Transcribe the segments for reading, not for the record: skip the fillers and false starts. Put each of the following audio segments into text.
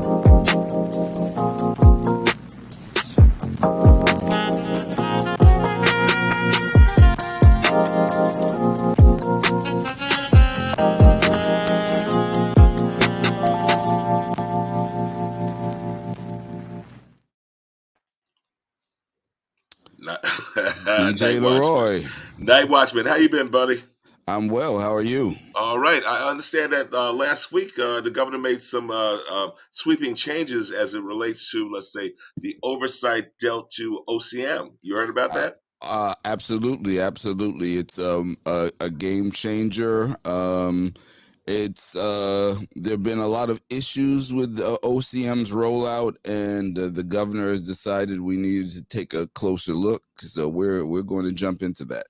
DJ LeRoy. NightWatchman, how you been, buddy? I'm well. How are you? All right. I understand that last week the governor made some sweeping changes as it relates to, let's say, the oversight dealt to OCM. You heard about that? Absolutely. It's a game changer. It's there've been a lot of issues with OCM's rollout, and the governor has decided we needed to take a closer look. So we're going to jump into that.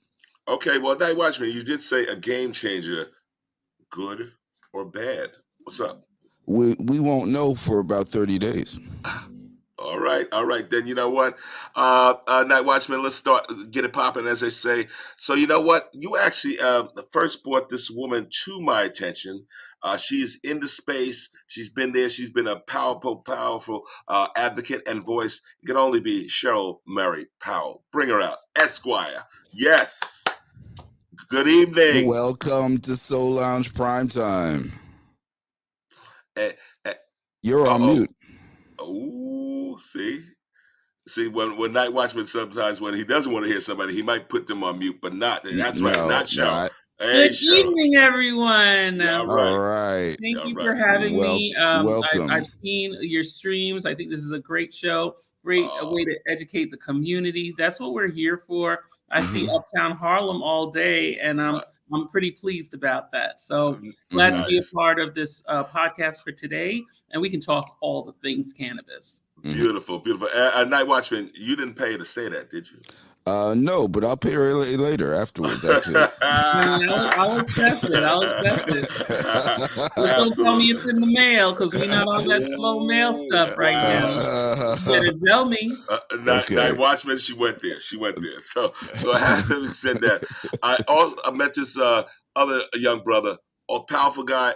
Okay. Well, NightWatchman, you did say a game changer. Good or bad? What's up? We won't know for about 30 days. All right. Then you know what, NightWatchman, let's get it popping, as they say. So you know what, you actually first brought this woman to my attention. She's in the space. She's been there. She's been a powerful advocate and voice. It can only be Scheril Mary Powell. Bring her out, Esquire. Yes. Good evening. Welcome to Soul Lounge Primetime. You're on mute. Oh, see, when NightWatchman, sometimes when he doesn't want to hear somebody, he might put them on mute, but not. That's right, not Scheril. Hey, good evening, everyone. All right. Thank you for having me. Welcome. I've seen your streams. I think this is a great show. Great way to educate the community. That's what we're here for. I see Uptown Harlem all day, and I'm pretty pleased about that. So glad to be a part of this podcast for today, and we can talk all the things cannabis. Beautiful. NightWatchman, you didn't pay to say that, did you? No, but I'll pay her later afterwards. Actually, I'll accept it. Just don't tell me it's in the mail, because we're not on that slow mail stuff right now. You better tell me. NightWatchman, she went there. So having said that, I met this other young brother, a powerful guy.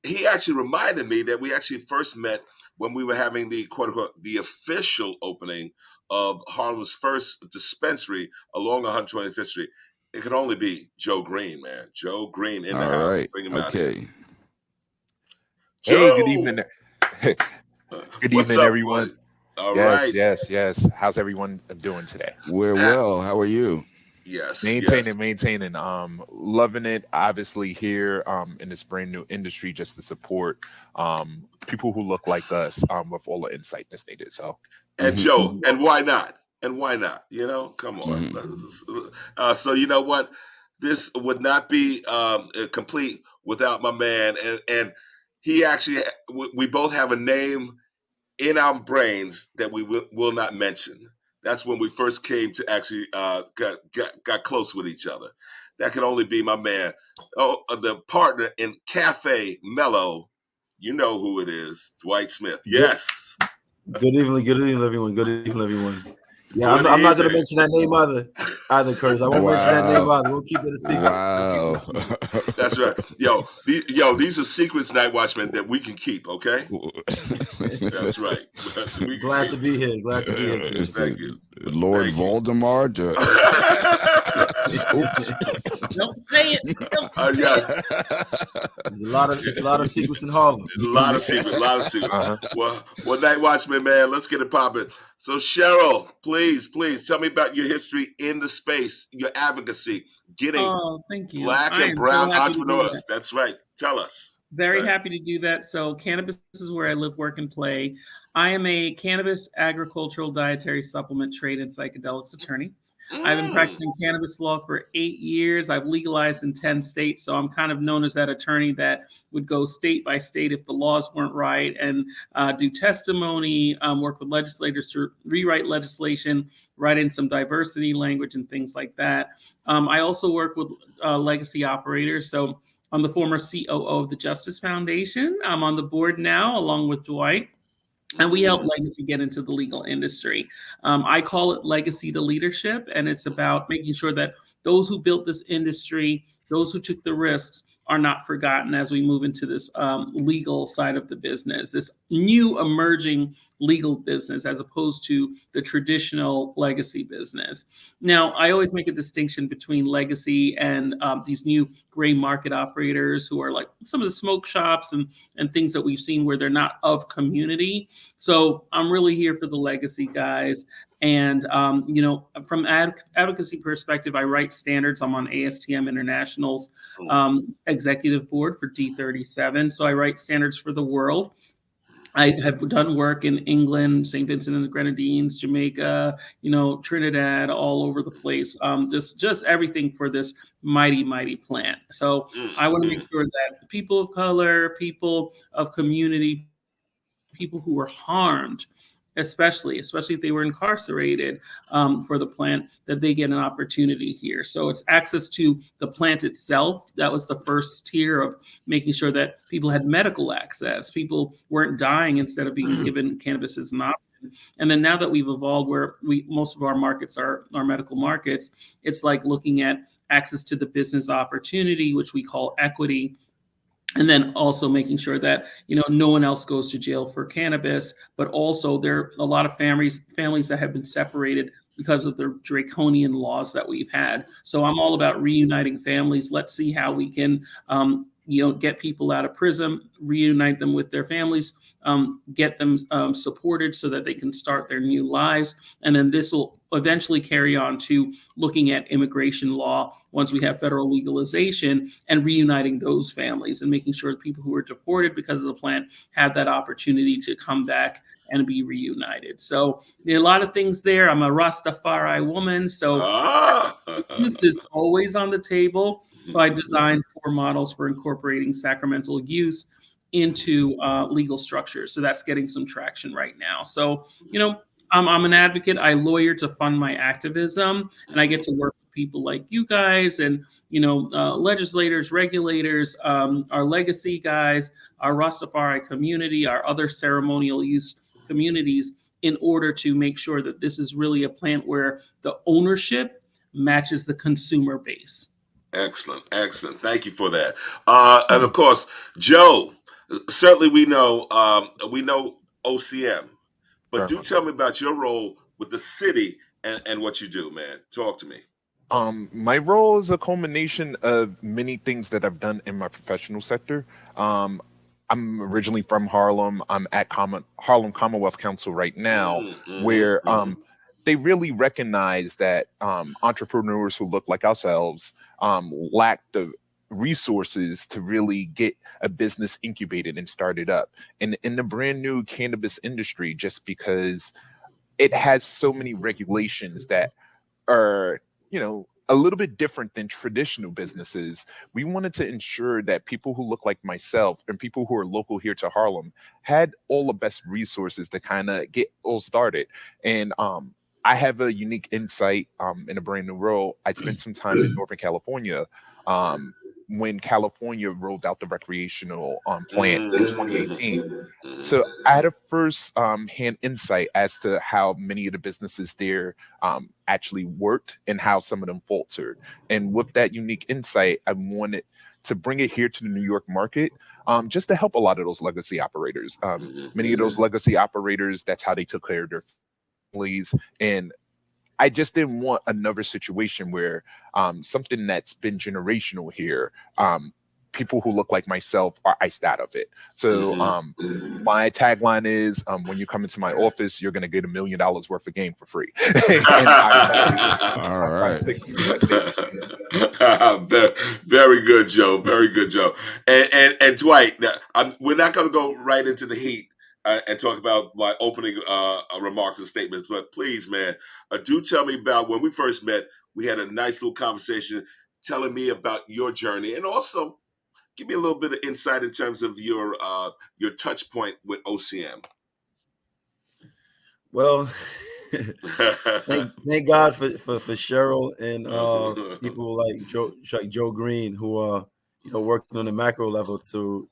He actually reminded me that we actually first met when we were having the quote unquote the official opening of Harlem's first dispensary along 125th Street. It could only be Joe Green, man. Joe Green in the house. Right. Bring him out here. Joe! Hey, good evening. Good evening, everyone. All right. Yes. How's everyone doing today? We're well. How are you? Yes. Maintaining. Loving it. Obviously here in this brand new industry, just to support people who look like us with all the insight that's needed. So. And Joe, and why not? You know, come on. So you know what? This would not be complete without my man. And he actually, we both have a name in our brains that we will not mention. That's when we first came to actually got close with each other. That can only be my man. The partner in Cafe Melo. You know who it is, Dwight Smith. Yes. Good evening, everyone. Yeah, I'm not going to mention that name either, Curtis. I won't mention that name either. We'll keep it a secret. Wow. That's right. These are secrets, NightWatchman, that we can keep, okay? That's right. Glad to be here. Thank you. Lord Voldemort. Oops. Don't say it. There's a lot of secrets in Harlem. A lot of secrets. Well, NightWatchman, man, let's get it popping. So, Scheril, please tell me about your history in the space, your advocacy, getting thank you. Black and brown entrepreneurs. That's right. Tell us. Very happy to do that. So cannabis is where I live, work, and play. I am a cannabis, agricultural, dietary supplement, trade, and psychedelics attorney. I've been practicing cannabis law for 8 years. I've legalized in 10 states. So I'm kind of known as that attorney that would go state by state if the laws weren't right, and do testimony, work with legislators to rewrite legislation, write in some diversity language and things like that. I also work with legacy operators. So I'm the former COO of the Justice Foundation. I'm on the board now, along with Dwight. And we help legacy get into the legal industry. I call it legacy to leadership, and it's about making sure that those who built this industry, those who took the risks, are not forgotten as we move into this legal side of the business, this new emerging legal business as opposed to the traditional legacy business. Now, I always make a distinction between legacy and these new gray market operators who are like some of the smoke shops and things that we've seen where they're not of community. So I'm really here for the legacy guys. And, from advocacy perspective, I write standards. I'm on ASTM International's executive board for D37. So I write standards for the world. I have done work in England, St. Vincent and the Grenadines, Jamaica, Trinidad, all over the place. Just everything for this mighty, mighty plant. So I want to make sure that people of color, people of community, people who were harmed, especially if they were incarcerated for the plant, that they get an opportunity here. So it's access to the plant itself. That was the first tier of making sure that people had medical access. People weren't dying instead of being given cannabis as an option. And then now that we've evolved where most of our markets are medical markets, it's like looking at access to the business opportunity, which we call equity. And then also making sure that, no one else goes to jail for cannabis, but also there are a lot of families that have been separated because of the draconian laws that we've had. So I'm all about reuniting families. Let's see how we can, get people out of prison, reunite them with their families, get them supported so that they can start their new lives. And then this will eventually carry on to looking at immigration law once we have federal legalization and reuniting those families and making sure people who were deported because of the plant have that opportunity to come back and be reunited. So there are a lot of things there. I'm a Rastafari woman, so this is always on the table. So I designed 4 models for incorporating sacramental use into legal structures. So that's getting some traction right now. So, I'm an advocate. I lawyer to fund my activism, and I get to work with people like you guys and, legislators, regulators, our legacy guys, our Rastafari community, our other ceremonial use communities in order to make sure that this is really a plant where the ownership matches the consumer base. Excellent. Thank you for that. And of course, Joe, certainly we know OCM, but do tell me about your role with the city and what you do, man. Talk to me. My role is a culmination of many things that I've done in my professional sector. I'm originally from Harlem. I'm at Harlem Commonwealth Council right now, where they really recognize that entrepreneurs who look like ourselves lack the resources to really get a business incubated and started up. And in the brand new cannabis industry, just because it has so many regulations that are, a little bit different than traditional businesses, we wanted to ensure that people who look like myself and people who are local here to Harlem had all the best resources to kind of get all started. And I have a unique insight in a brand new role. I spent some time in Northern California when California rolled out the recreational plant in 2018. So I had a first hand insight as to how many of the businesses there actually worked and how some of them faltered. And with that unique insight, I wanted to bring it here to the New York market just to help a lot of those legacy operators. Many of those legacy operators, that's how they took care of their families. And I just didn't want another situation where something that's been generational here, people who look like myself are iced out of it. So my tagline is, when you come into my office, you're going to get $1 million worth of game for free. And all right. Very good, Joe. Very good, Joe. And Dwight, now, we're not going to go right into the heat and talk about my opening remarks and statements, but please, man, do tell me about when we first met. We had a nice little conversation telling me about your journey, and also give me a little bit of insight in terms of your touch point with OCM. Well, thank God for Scheril and people like Joe Green who are working on the macro level to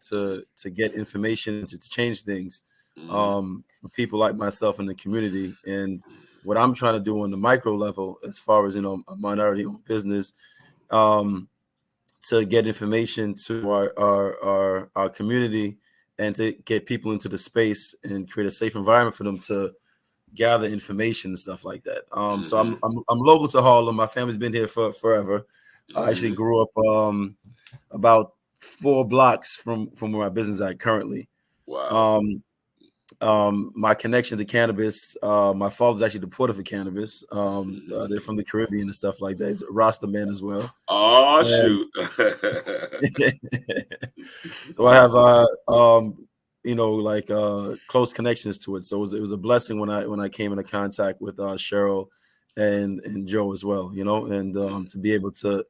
get information to change things for people like myself in the community. And what I'm trying to do on the micro level, as far as a minority-owned business, to get information to our community and to get people into the space and create a safe environment for them to gather information and stuff like that. So I'm local to Harlem. My family's been here for forever. I actually grew up about 4 blocks from where my business is at currently. Wow. My connection to cannabis, my father's actually deported for cannabis. They're from the Caribbean and stuff like that. He's a Rasta man as well. Oh, And shoot. so I have like close connections to it. So it was a blessing when I came into contact with Scheril and Joe as well, and to be able to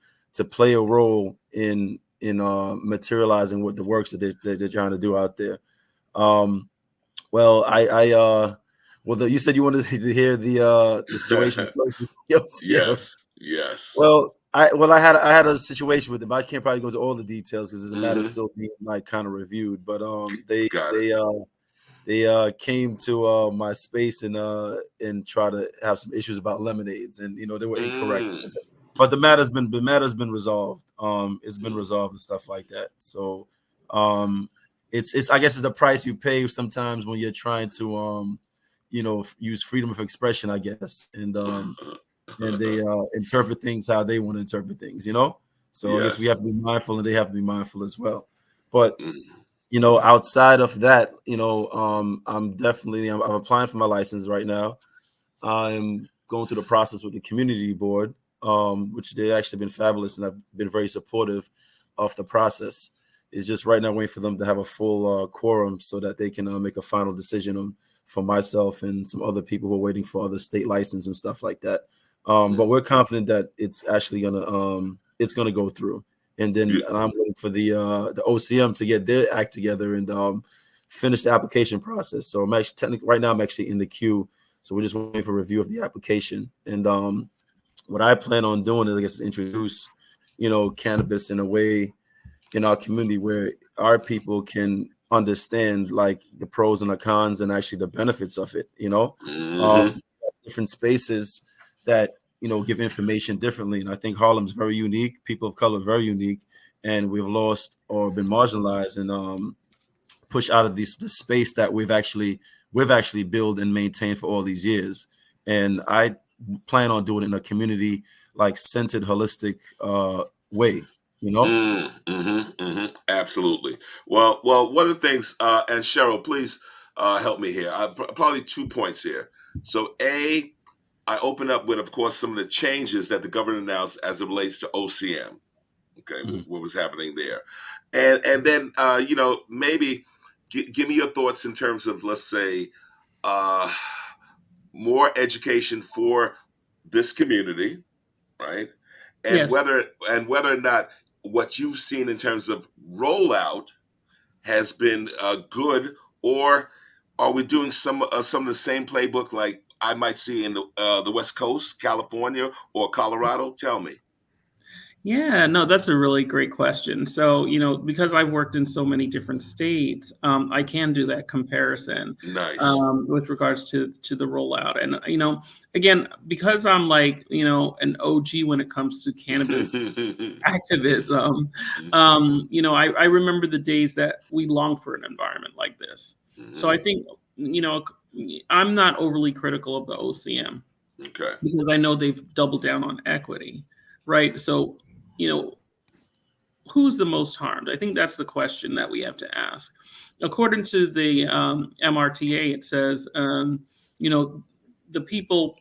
play a role in materializing what the works that they're trying to do out there. Well, you said you wanted to hear the situation first. Yes. Well, I had a situation with them. I can't probably go into all the details because the matter still being like kind of reviewed. But they came to my space and try to have some issues about lemonades, and they were incorrect. But the matter's been resolved. It's been resolved and stuff like that. So it's I guess it's the price you pay sometimes when you're trying to use freedom of expression, I guess, and they interpret things how they want to interpret things, So I guess we have to be mindful, and they have to be mindful as well. But outside of that, I'm applying for my license right now. I'm going through the process with the community board, which they actually been fabulous, and I've been very supportive of the process. It's just right now waiting for them to have a full quorum so that they can make a final decision for myself and some other people who are waiting for other state license and stuff like that. But we're confident that it's actually gonna go through. And then I'm waiting for the OCM to get their act together and finish the application process. So I'm actually right now I'm actually in the queue. So we're just waiting for review of the application. And what I plan on doing is, I guess, introduce, cannabis in a way in our community where our people can understand like the pros and the cons and actually the benefits of it. Different spaces that give information differently, and I think Harlem's very unique. People of color are very unique, and we've lost or been marginalized and pushed out of the space that we've actually built and maintained for all these years. And I plan on doing it in a community like centered, holistic way. Absolutely. Well, one of the things, and Scheril, please help me here. Probably 2 points here. So, I open up with, of course, some of the changes that the governor announced as it relates to OCM. Okay, what was happening there, and then maybe give me your thoughts in terms of, let's say, more education for this community, right? And whether or not what you've seen in terms of rollout has been good, or are we doing some of the same playbook like I might see in the West Coast, California, or Colorado? Tell me. Yeah, no, that's a really great question. So, because I've worked in so many different states, I can do that comparison. Nice. With regards to the rollout. And, again, because I'm like, an OG when it comes to cannabis activism, I remember the days that we longed for an environment like this. So I think, I'm not overly critical of the OCM. Okay. Because I know they've doubled down on equity, right? So, who's the most harmed? I think that's the question that we have to ask. According to the MRTA, it says, the people,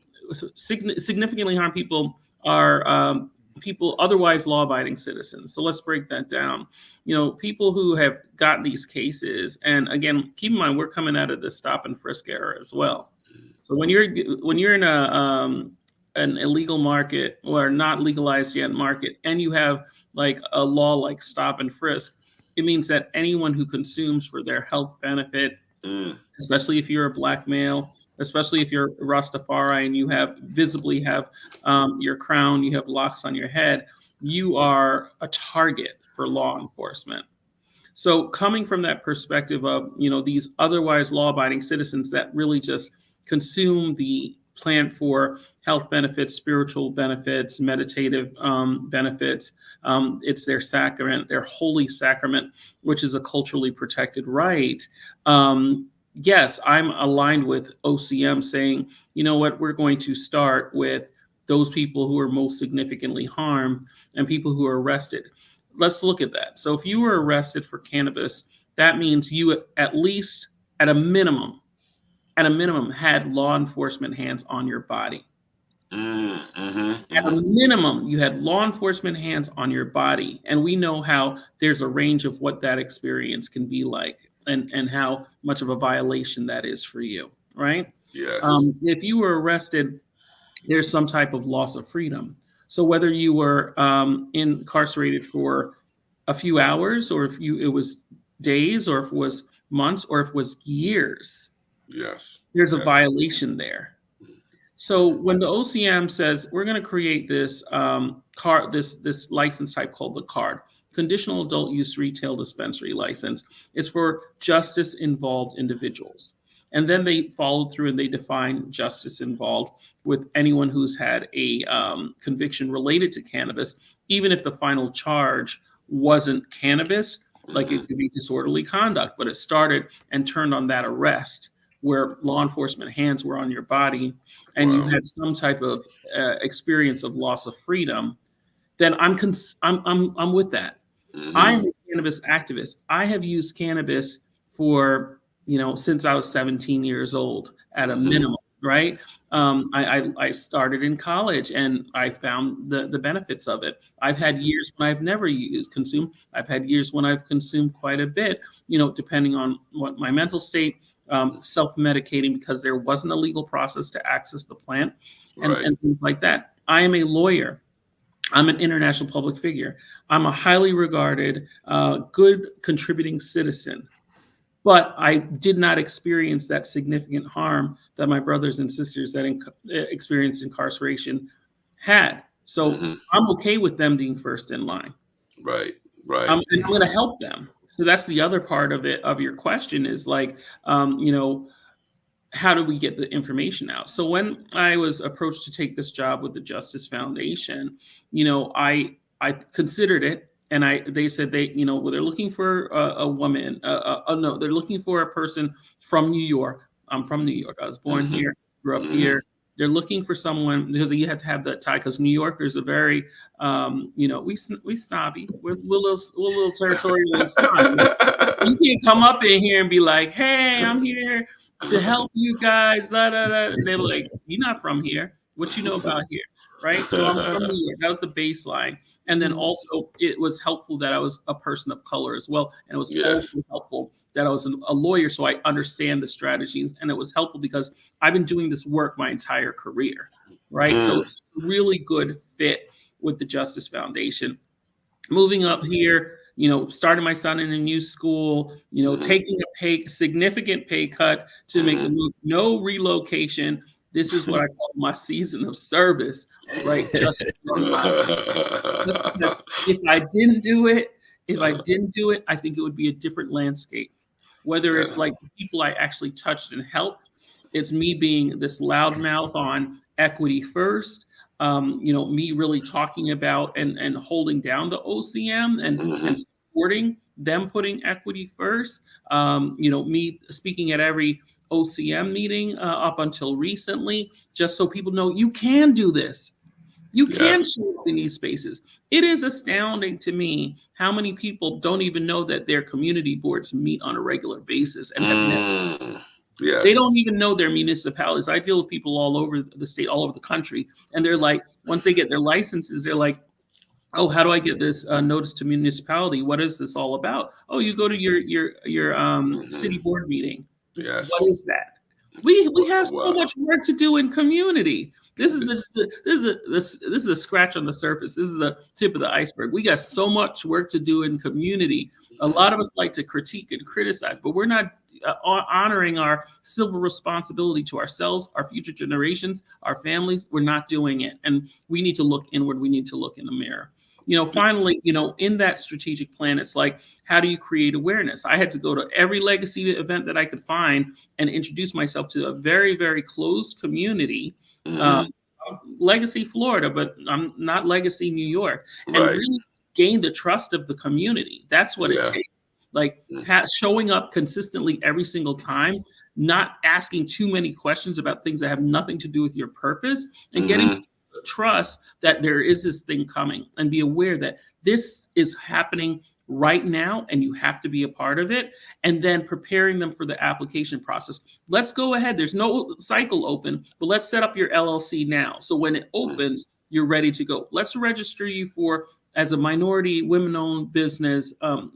significantly harmed people are people otherwise law-abiding citizens. So let's break that down. People who have gotten these cases, and again, keep in mind, we're coming out of the stop and frisk era as well. So when you're in an illegal market or not legalized yet market, and you have like a law like stop and frisk, it means that anyone who consumes for their health benefit, especially if you're a Black male, especially if you're Rastafari and you visibly have your crown, you have locks on your head, you are a target for law enforcement. So coming from that perspective of, these otherwise law-abiding citizens that really just consume the plant for health benefits, spiritual benefits, meditative benefits. It's their sacrament, their holy sacrament, which is a culturally protected right. Yes, I'm aligned with OCM saying, you know what, we're going to start with those people who are most significantly harmed and people who are arrested. Let's look at that. So if you were arrested for cannabis, that means you at least at a minimum, had law enforcement hands on your body. At a minimum, you had law enforcement hands on your body. And we know how there's a range of what that experience can be like and how much of a violation that is for you, right? Yes. If you were arrested, there's some type of loss of freedom. So whether you were incarcerated for a few hours, or if it was days, or if it was months, or if it was years, yes, there's a violation there. So when the OCM says we're going to create this this license type called the CARD, Conditional Adult Use Retail Dispensary License, it's for justice involved individuals. And then they followed through and they define justice involved with anyone who's had a conviction related to cannabis, even if the final charge wasn't cannabis, like it could be disorderly conduct, but it started and turned on that arrest where law enforcement hands were on your body and you had some type of experience of loss of freedom, then I'm with that. I'm a cannabis activist. I have used cannabis for, since I was 17 years old at a minimum, right? I started in college and I found the benefits of it. I've had years when I've never consumed. I've had years when I've consumed quite a bit, depending on what my mental state, self-medicating because there wasn't a legal process to access the plant and things like that. I am a lawyer. I'm an international public figure. I'm a highly regarded, good contributing citizen. But I did not experience that significant harm that my brothers and sisters that experienced incarceration had. So I'm okay with them being first in line. Right. I'm going to help them. So that's the other part of it, of your question is like, how do we get the information out? So when I was approached to take this job with the Justice Foundation, I considered it. And they said they're looking for a woman. No, they're looking for a person from New York. I'm from New York. I was born here, grew up here. They're looking for someone because you have to have that tie. Because New Yorkers are very, we snobby. We're a little territorial and snobby. You can't come up in here and be like, "Hey, I'm here to help you guys." Da, da, da. And they're like, "You're not from here. What you know about here?" Right? So I'm from New York. That was the baseline. And then also it was helpful that I was a person of color as well. And it was also helpful that I was a lawyer, so I understand the strategies. And it was helpful because I've been doing this work my entire career, right? So it's a really good fit with the Justice Foundation. Moving up here, starting my son in a new school, taking a significant pay cut to make the move, no relocation. This is what I call my season of service, right? Just if I didn't do it, I think it would be a different landscape. Whether it's like the people I actually touched and helped, it's me being this loudmouth on equity first, me really talking about and holding down the OCM and supporting them putting equity first, me speaking at every OCM meeting up until recently, just so people know you can do this. You can show up in these spaces. It is astounding to me how many people don't even know that their community boards meet on a regular basis and have never. They don't even know their municipalities. I deal with people all over the state, all over the country, and they're like, once they get their licenses, they're like, "Oh, how do I get this notice to municipality? What is this all about?" "Oh, you go to your city board meeting." Yes. What is that? We have so much work to do in community. This is a scratch on the surface. This is the tip of the iceberg. We got so much work to do in community. A lot of us like to critique and criticize, but we're not honoring our civil responsibility to ourselves, our future generations, our families. We're not doing it, and we need to look inward. We need to look in the mirror. finally, in that strategic plan, it's like, how do you create awareness? I had to go to every legacy event that I could find and introduce myself to a very, very closed community, legacy Florida, but I'm not legacy New York, and really gain the trust of the community. That's what it takes. Like showing up consistently every single time, not asking too many questions about things that have nothing to do with your purpose, and getting trust that there is this thing coming, and be aware that this is happening right now and you have to be a part of it, and then preparing them for the application process. Let's go ahead. There's no cycle open, but let's set up your LLC now. So when it opens, you're ready to go. Let's register you as a minority women-owned business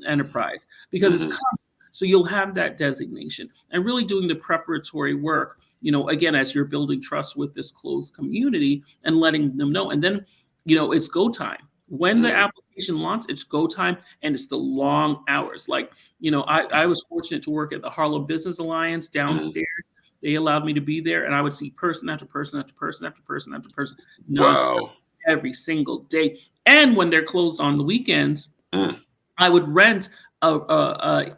enterprise, because it's coming. So you'll have that designation, and really doing the preparatory work, again, as you're building trust with this closed community and letting them know. And then, it's go time. When the application launches, it's go time, and it's the long hours. Like, I was fortunate to work at the Harlem Business Alliance downstairs. They allowed me to be there, and I would see person after person after person after person after person. Wow. Every single day. And when they're closed on the weekends, I would rent a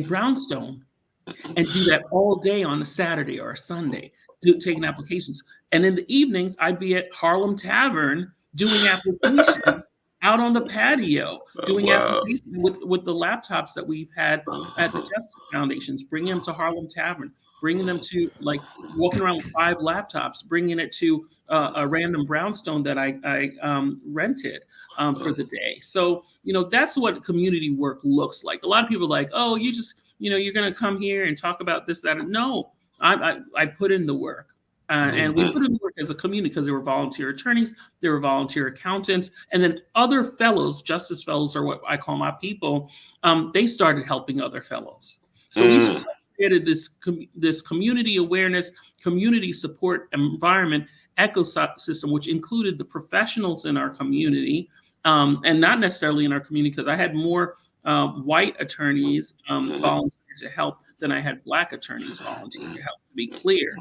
brownstone and do that all day on a Saturday or a Sunday, taking applications. And in the evenings, I'd be at Harlem Tavern doing applications out on the patio, doing applications with the laptops that we've had at the Justice Foundations, bringing them to Harlem Tavern, bringing them to, like, walking around with 5 laptops, bringing it to a random brownstone that I rented for the day. So, that's what community work looks like. A lot of people are like, oh, you just, you're going to come here and talk about this, that. No, I put in the work. And we put in the work as a community, because there were volunteer attorneys, there were volunteer accountants, and then other fellows, justice fellows are what I call my people, they started helping other fellows. So we created this community awareness, community support environment ecosystem, which included the professionals in our community, and not necessarily in our community, because I had more white attorneys volunteer to help than I had Black attorneys volunteer to help, to be clear.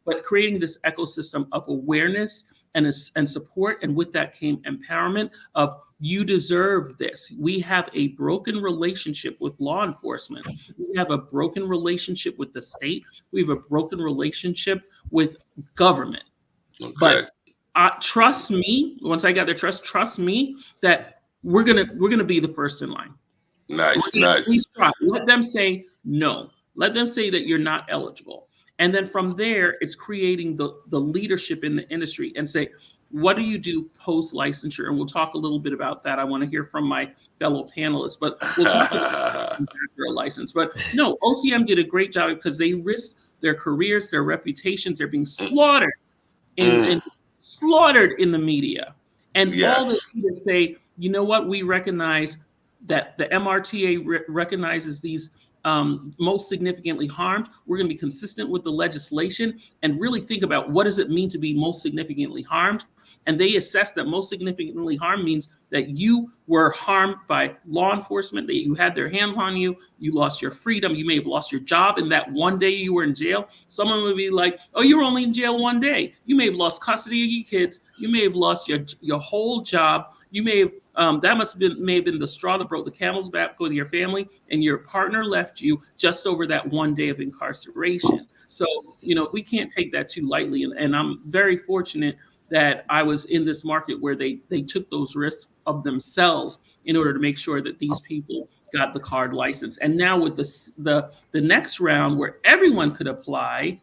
But creating this ecosystem of awareness and support, and with that came empowerment of, you deserve this. We have a broken relationship with law enforcement. We have a broken relationship with the state. We have a broken relationship with government. Okay. But trust me, once I got their trust me that we're gonna be the first in line. Nice. Let them say no. Let them say that you're not eligible. And then from there, it's creating the leadership in the industry, and say, what do you do post licensure? And we'll talk a little bit about that. I want to hear from my fellow panelists, but we'll talk about after a license. But no, OCM did a great job, because they risked their careers, their reputations. They're being slaughtered slaughtered in the media. And all the leaders say, you know what? We recognize that the MRTA recognizes these most significantly harmed. We're going to be consistent with the legislation and really think about, what does it mean to be most significantly harmed? And they assess that most significantly harmed means that you were harmed by law enforcement, that you had their hands on you, you lost your freedom, you may have lost your job in that one day you were in jail. Someone would be like, oh, you were only in jail one day. You may have lost custody of your kids. You may have lost your whole job. You may have that may have been the straw that broke the camel's back with your family, and your partner left you just over that one day of incarceration. So, we can't take that too lightly. And I'm very fortunate that I was in this market where they took those risks of themselves in order to make sure that these people got the card license. And now with the next round, where everyone could apply,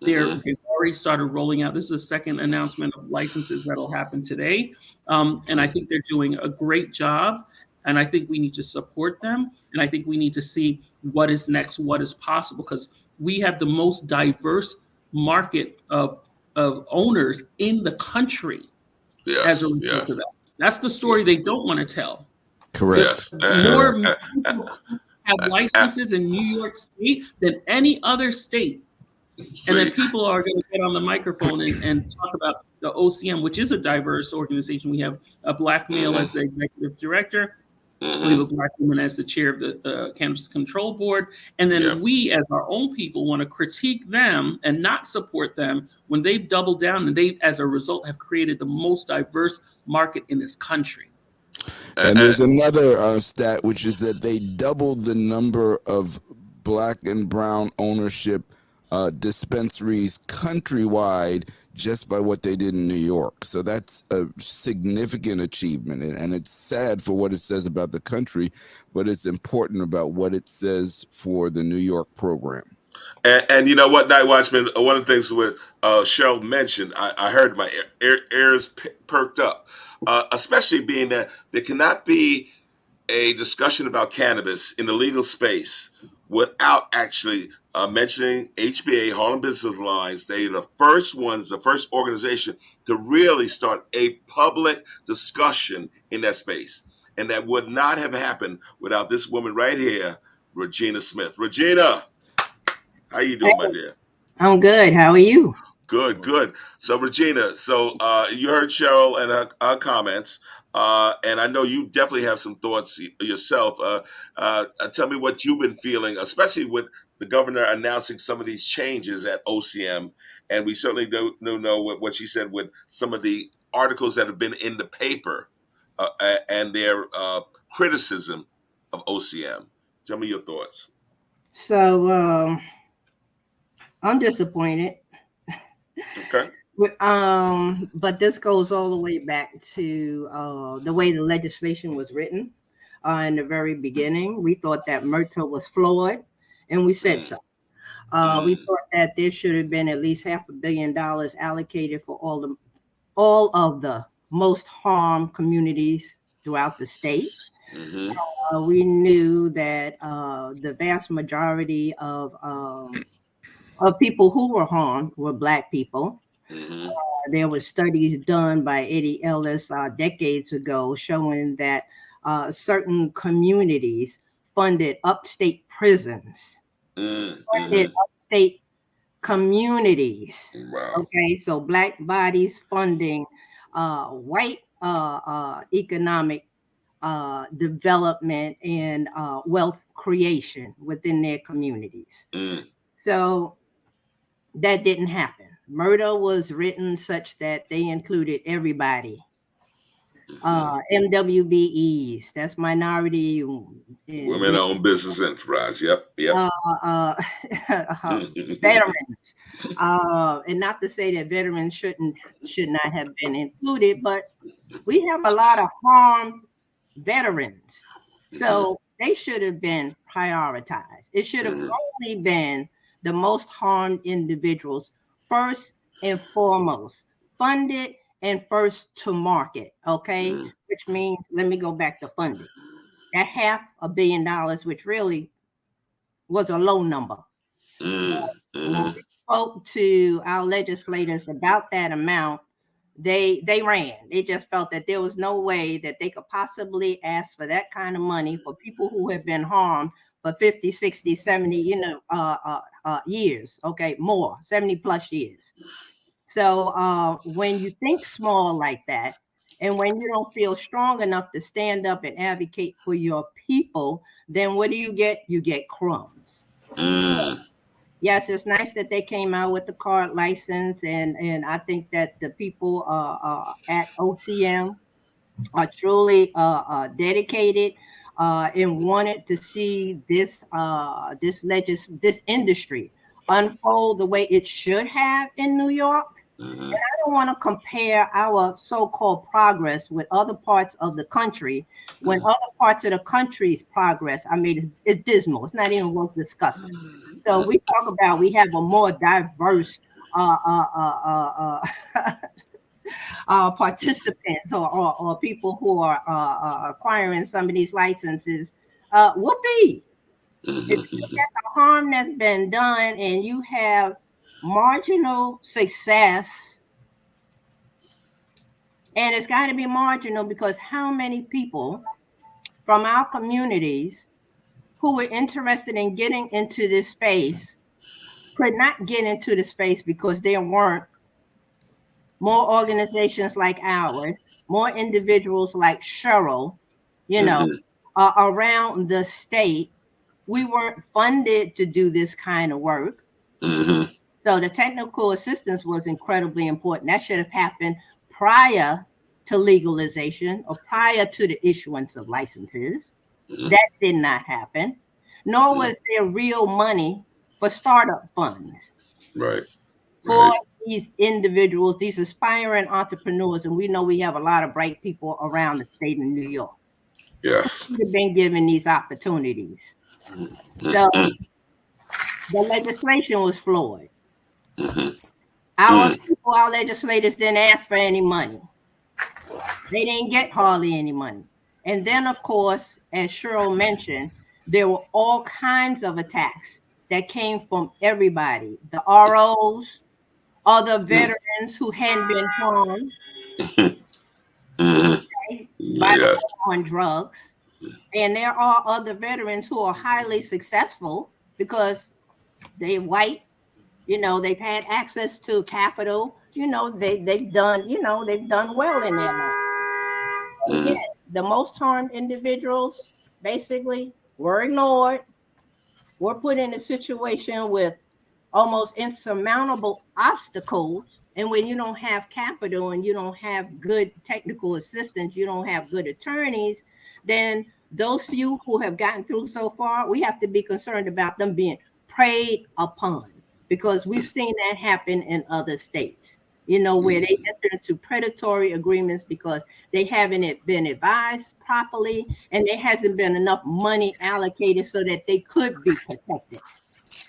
they've already started rolling out. This is the second announcement of licenses that'll happen today. And I think they're doing a great job. And I think we need to support them. And I think we need to see what is next, what is possible, because we have the most diverse market of owners in the country as a result of that. That's the story they don't want to tell. Correct. More people have licenses in New York State than any other state. And then people are going to get on the microphone and talk about the OCM, which is a diverse organization. We have a Black male as the executive director. We have a Black woman as the chair of the Cannabis Control Board. And then we, as our own people, want to critique them and not support them when they've doubled down and they, as a result, have created the most diverse market in this country. And there's another stat, which is that they doubled the number of Black and brown ownership dispensaries countrywide just by what they did in New York. So that's a significant achievement, and it's sad for what it says about the country, but it's important about what it says for the New York program. And you know what, NightWatchman, one of the things what Scheril mentioned, I heard my ears perked up, especially being that there cannot be a discussion about cannabis in the legal space without actually mentioning HBA, Harlem Business Alliance. They are the first ones, the first organization to really start a public discussion in that space. And that would not have happened without this woman right here, Regina Smith. Regina, how you doing, my dear? I'm good. How are you? Good, good. So, Regina, you heard Scheril and her comments, and I know you definitely have some thoughts yourself. Tell me what you've been feeling, especially with the governor announcing some of these changes at OCM, and we certainly don't know what she said with some of the articles that have been in the paper and their criticism of OCM. Tell me your thoughts. So, I'm disappointed. Okay. But this goes all the way back to the way the legislation was written in the very beginning. We thought that MRTA was flawed, and we said so. We thought that there should have been at least $500 million allocated for all of the most harmed communities throughout the state. We knew that the vast majority of people who were harmed were Black people. There were studies done by Eddie Ellis decades ago showing that certain communities funded upstate prisons, funded upstate communities. Wow. Okay, so Black bodies funding white economic development and wealth creation within their communities. So that didn't happen. MRTA was written such that they included everybody. MWBEs, that's minority women-owned business enterprise. Yep. Veterans, and not to say that veterans should not have been included, but we have a lot of harmed veterans, so they should have been prioritized. It should have only been the most harmed individuals first and foremost, funded and first to market. Okay, which means, let me go back to funding. That $500 million, which really was a low number. When we spoke to our legislators about that amount, they ran. They just felt that there was no way that they could possibly ask for that kind of money for people who have been harmed for 50, 60, 70, years. Okay, more, 70 plus years. So when you think small like that, and when you don't feel strong enough to stand up and advocate for your people, then what do? You get crumbs. So, yes, it's nice that they came out with the card license, and I think that the people at OCM are truly dedicated and wanted to see this industry unfold the way it should have in New York. And I don't want to compare our so-called progress with other parts of the country when other parts of the country's progress, it's dismal. It's not even worth discussing. So we talk about we have a more diverse participants or people who are acquiring some of these licenses. Whoopee! If you look at the harm that's been done and you have marginal success, and it's got to be marginal because how many people from our communities who were interested in getting into this space could not get into the space because there weren't more organizations like ours, more individuals like Scheril, around the state, we weren't funded to do this kind of work. Mm-hmm. So the technical assistance was incredibly important. That should have happened prior to legalization or prior to the issuance of licenses. Mm-hmm. That did not happen, nor was there real money for startup funds Right. for these individuals, these aspiring entrepreneurs. And we know we have a lot of bright people around the state of New York. Yes. Who have been given these opportunities. Mm-hmm. So the legislation was flawed. Mm-hmm. Our people, our legislators didn't ask for any money. They didn't get hardly any money. And then, of course, as Scheril mentioned, there were all kinds of attacks that came from everybody. The ROs, other veterans who hadn't been harmed by the war on drugs. And there are other veterans who are highly successful because they're white. You know, they've had access to capital. You know, they've done well in their life. Again, the most harmed individuals basically were ignored, were put in a situation with almost insurmountable obstacles. And when you don't have capital and you don't have good technical assistance, you don't have good attorneys, then those few who have gotten through so far, we have to be concerned about them being preyed upon, because we've seen that happen in other states, you know, where they enter into predatory agreements because they haven't been advised properly and there hasn't been enough money allocated so that they could be protected.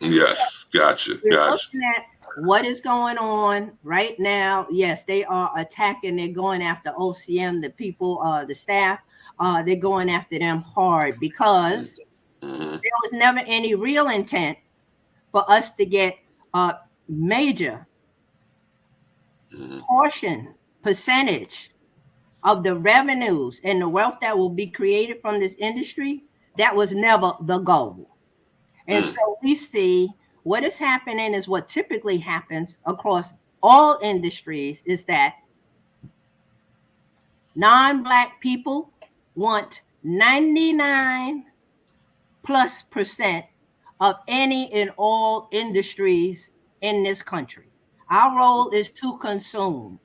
Yes, gotcha. We're looking at what is going on right now. Yes, they are attacking. They're going after OCM, the people, the staff. They're going after them hard because there was never any real intent for us to get a major percentage of the revenues and the wealth that will be created from this industry. That was never the goal. And so we see what is happening is what typically happens across all industries is that non-Black people want 99+% of any and all industries in this country. Our role is to consume.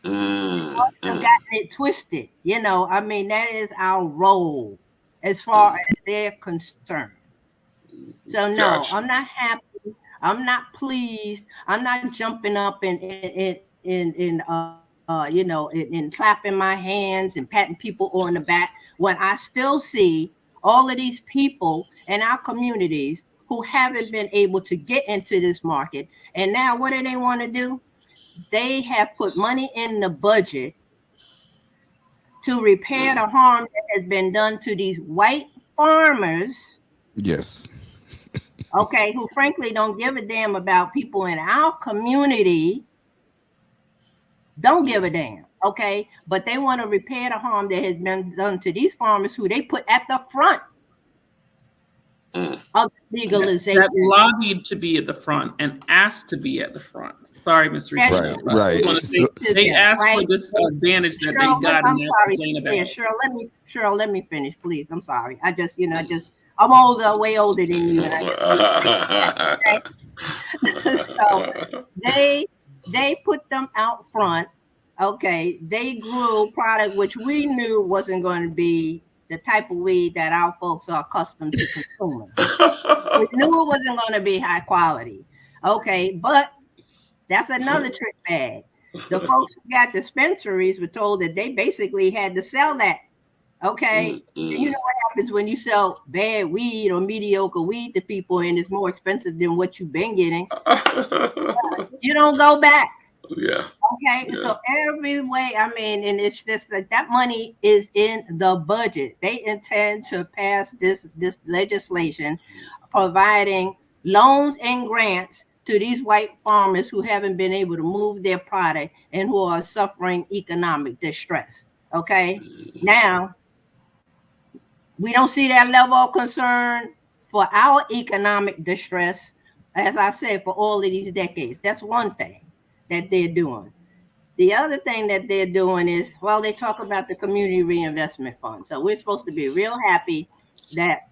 Us have gotten it twisted. You know, I mean, that is our role as far as they're concerned. So no, Gotcha. I'm not happy. I'm not pleased. I'm not jumping up and clapping my hands and patting people on the back when I still see all of these people in our communities who haven't been able to get into this market. And now what do they want to do? They have put money in the budget to repair the harm that has been done to these white farmers. Yes. Okay, who frankly don't give a damn about people in our community. Don't give a damn, okay? But they want to repair the harm that has been done to these farmers who they put at the front of legalization. That lobbied to be at the front and asked to be at the front. Sorry, Ms. Regina. Right. They asked for this advantage that Cheryl, they got. I'm sorry. Yeah, Cheryl, let me finish, please. I'm sorry. I'm older, way older than you. And so they put them out front. Okay, they grew product which we knew wasn't going to be the type of weed that our folks are accustomed to consuming. We knew it wasn't going to be high quality. Okay, but that's another trick bag. The folks who got dispensaries were told that they basically had to sell that. Okay, and you know what happens when you sell bad weed or mediocre weed to people and it's more expensive than what you've been getting? You don't go back. Yeah. Okay, yeah. So every way, I mean, and it's just like that money is in the budget. They intend to pass this legislation providing loans and grants to these white farmers who haven't been able to move their product and who are suffering economic distress. Okay, now we don't see that level of concern for our economic distress, as I said, for all of these decades. That's one thing that they're doing. The other thing that they're doing is, well, they talk about the community reinvestment fund. So we're supposed to be real happy that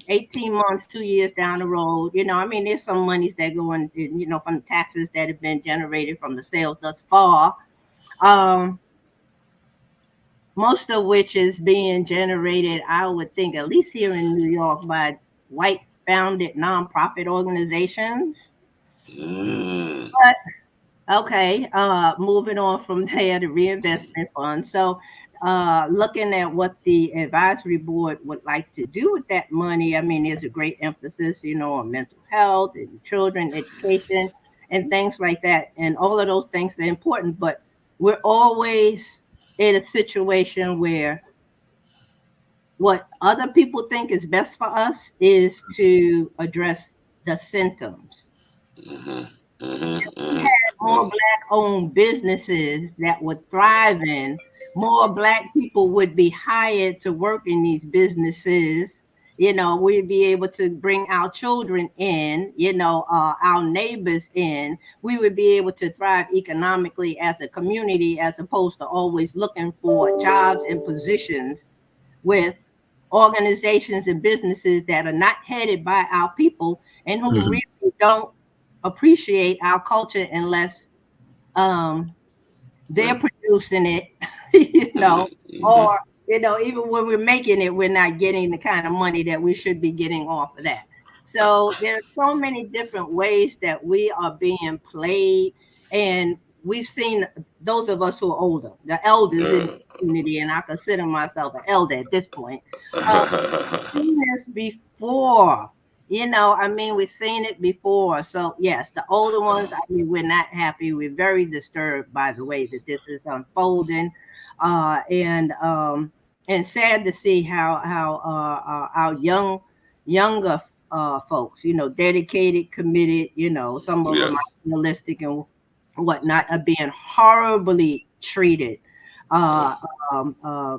18 months, 2 years down the road, I mean, there's some monies that go in, from the taxes that have been generated from the sales thus far. Most of which is being generated, I would think, at least here in New York, by white founded nonprofit organizations. But okay, moving on from there, the reinvestment fund. So looking at what the advisory board would like to do with that money, I mean, there's a great emphasis, on mental health and children education and things like that. And all of those things are important, but we're always in a situation where what other people think is best for us is to address the symptoms. If we had more Black-owned businesses that would thrive in, more Black people would be hired to work in these businesses. We'd be able to bring our children in, our neighbors in. We would be able to thrive economically as a community, as opposed to always looking for jobs and positions with organizations and businesses that are not headed by our people and who really don't appreciate our culture unless they're producing it, or even when we're making it, we're not getting the kind of money that we should be getting off of that. So there's so many different ways that we are being played, and we've seen those of us who are older, the elders in the community, and I consider myself an elder at this point. Seen this before. I mean, we've seen it before. So yes, the older ones, I mean, we're not happy. We're very disturbed by the way that this is unfolding, and sad to see how our younger folks, dedicated, committed, some of them are realistic and whatnot, are being horribly treated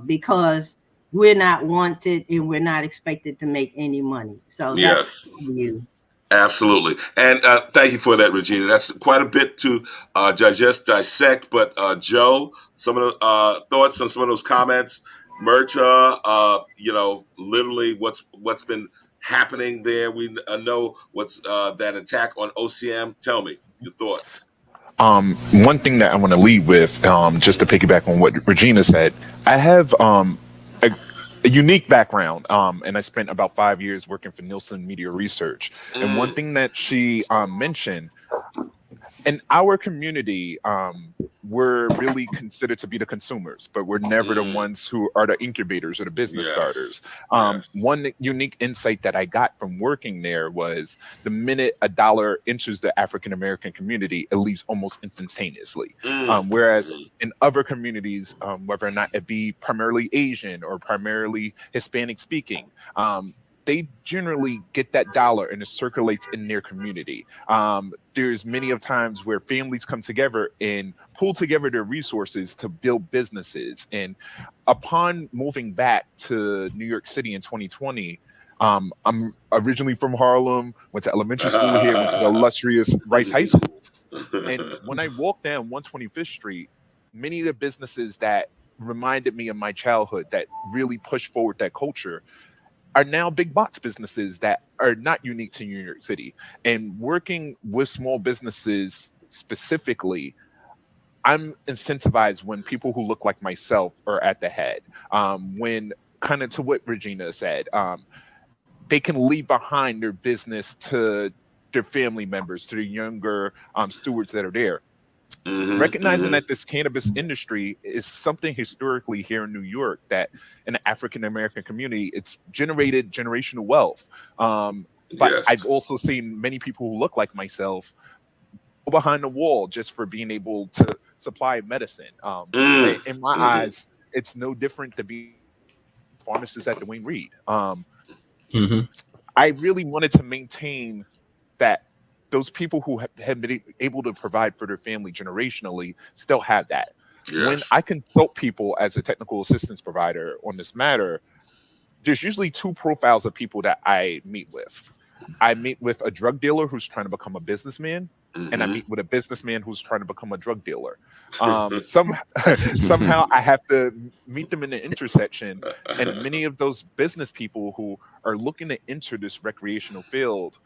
because we're not wanted and we're not expected to make any money. So yes, you. Absolutely. And thank you for that, Regina. That's quite a bit to dissect. But Joe, some of the thoughts on some of those comments. MRTA, literally what's been happening there. We know what's that attack on OCM. Tell me your thoughts. One thing that I want to lead with, just to piggyback on what Regina said, I have a unique background, and I spent about 5 years working for Nielsen Media Research. And one thing that she mentioned, in our community, we're really considered to be the consumers, but we're never the ones who are the incubators or the business starters. One unique insight that I got from working there was the minute a dollar enters the African-American community, it leaves almost instantaneously. Whereas in other communities, whether or not it be primarily Asian or primarily Hispanic speaking, they generally get that dollar and it circulates in their community. There's many of times where families come together and pull together their resources to build businesses. And upon moving back to New York City in 2020, I'm originally from Harlem, went to elementary school here, went to the illustrious Rice High School. And when I walked down 125th Street, many of the businesses that reminded me of my childhood, that really pushed forward that culture, are now big box businesses that are not unique to New York City. And working with small businesses specifically, I'm incentivized when people who look like myself are at the head. When, kind of to what Regina said, they can leave behind their business to their family members, to the younger stewards that are there. Recognizing that this cannabis industry is something historically here in New York, that in the African-American community, it's generated generational wealth. But I've also seen many people who look like myself go behind the wall just for being able to supply medicine. In my eyes, it's no different to be a pharmacist at Dwayne Reed. I really wanted to maintain that those people who have been able to provide for their family generationally still have that. When I consult people as a technical assistance provider on this matter, there's usually two profiles of people that I meet with. I meet with a drug dealer who's trying to become a businessman, and I Mhm. meet with a businessman who's trying to become a drug dealer. Somehow I have to meet them in the intersection, and many of those business people who are looking to enter this recreational field,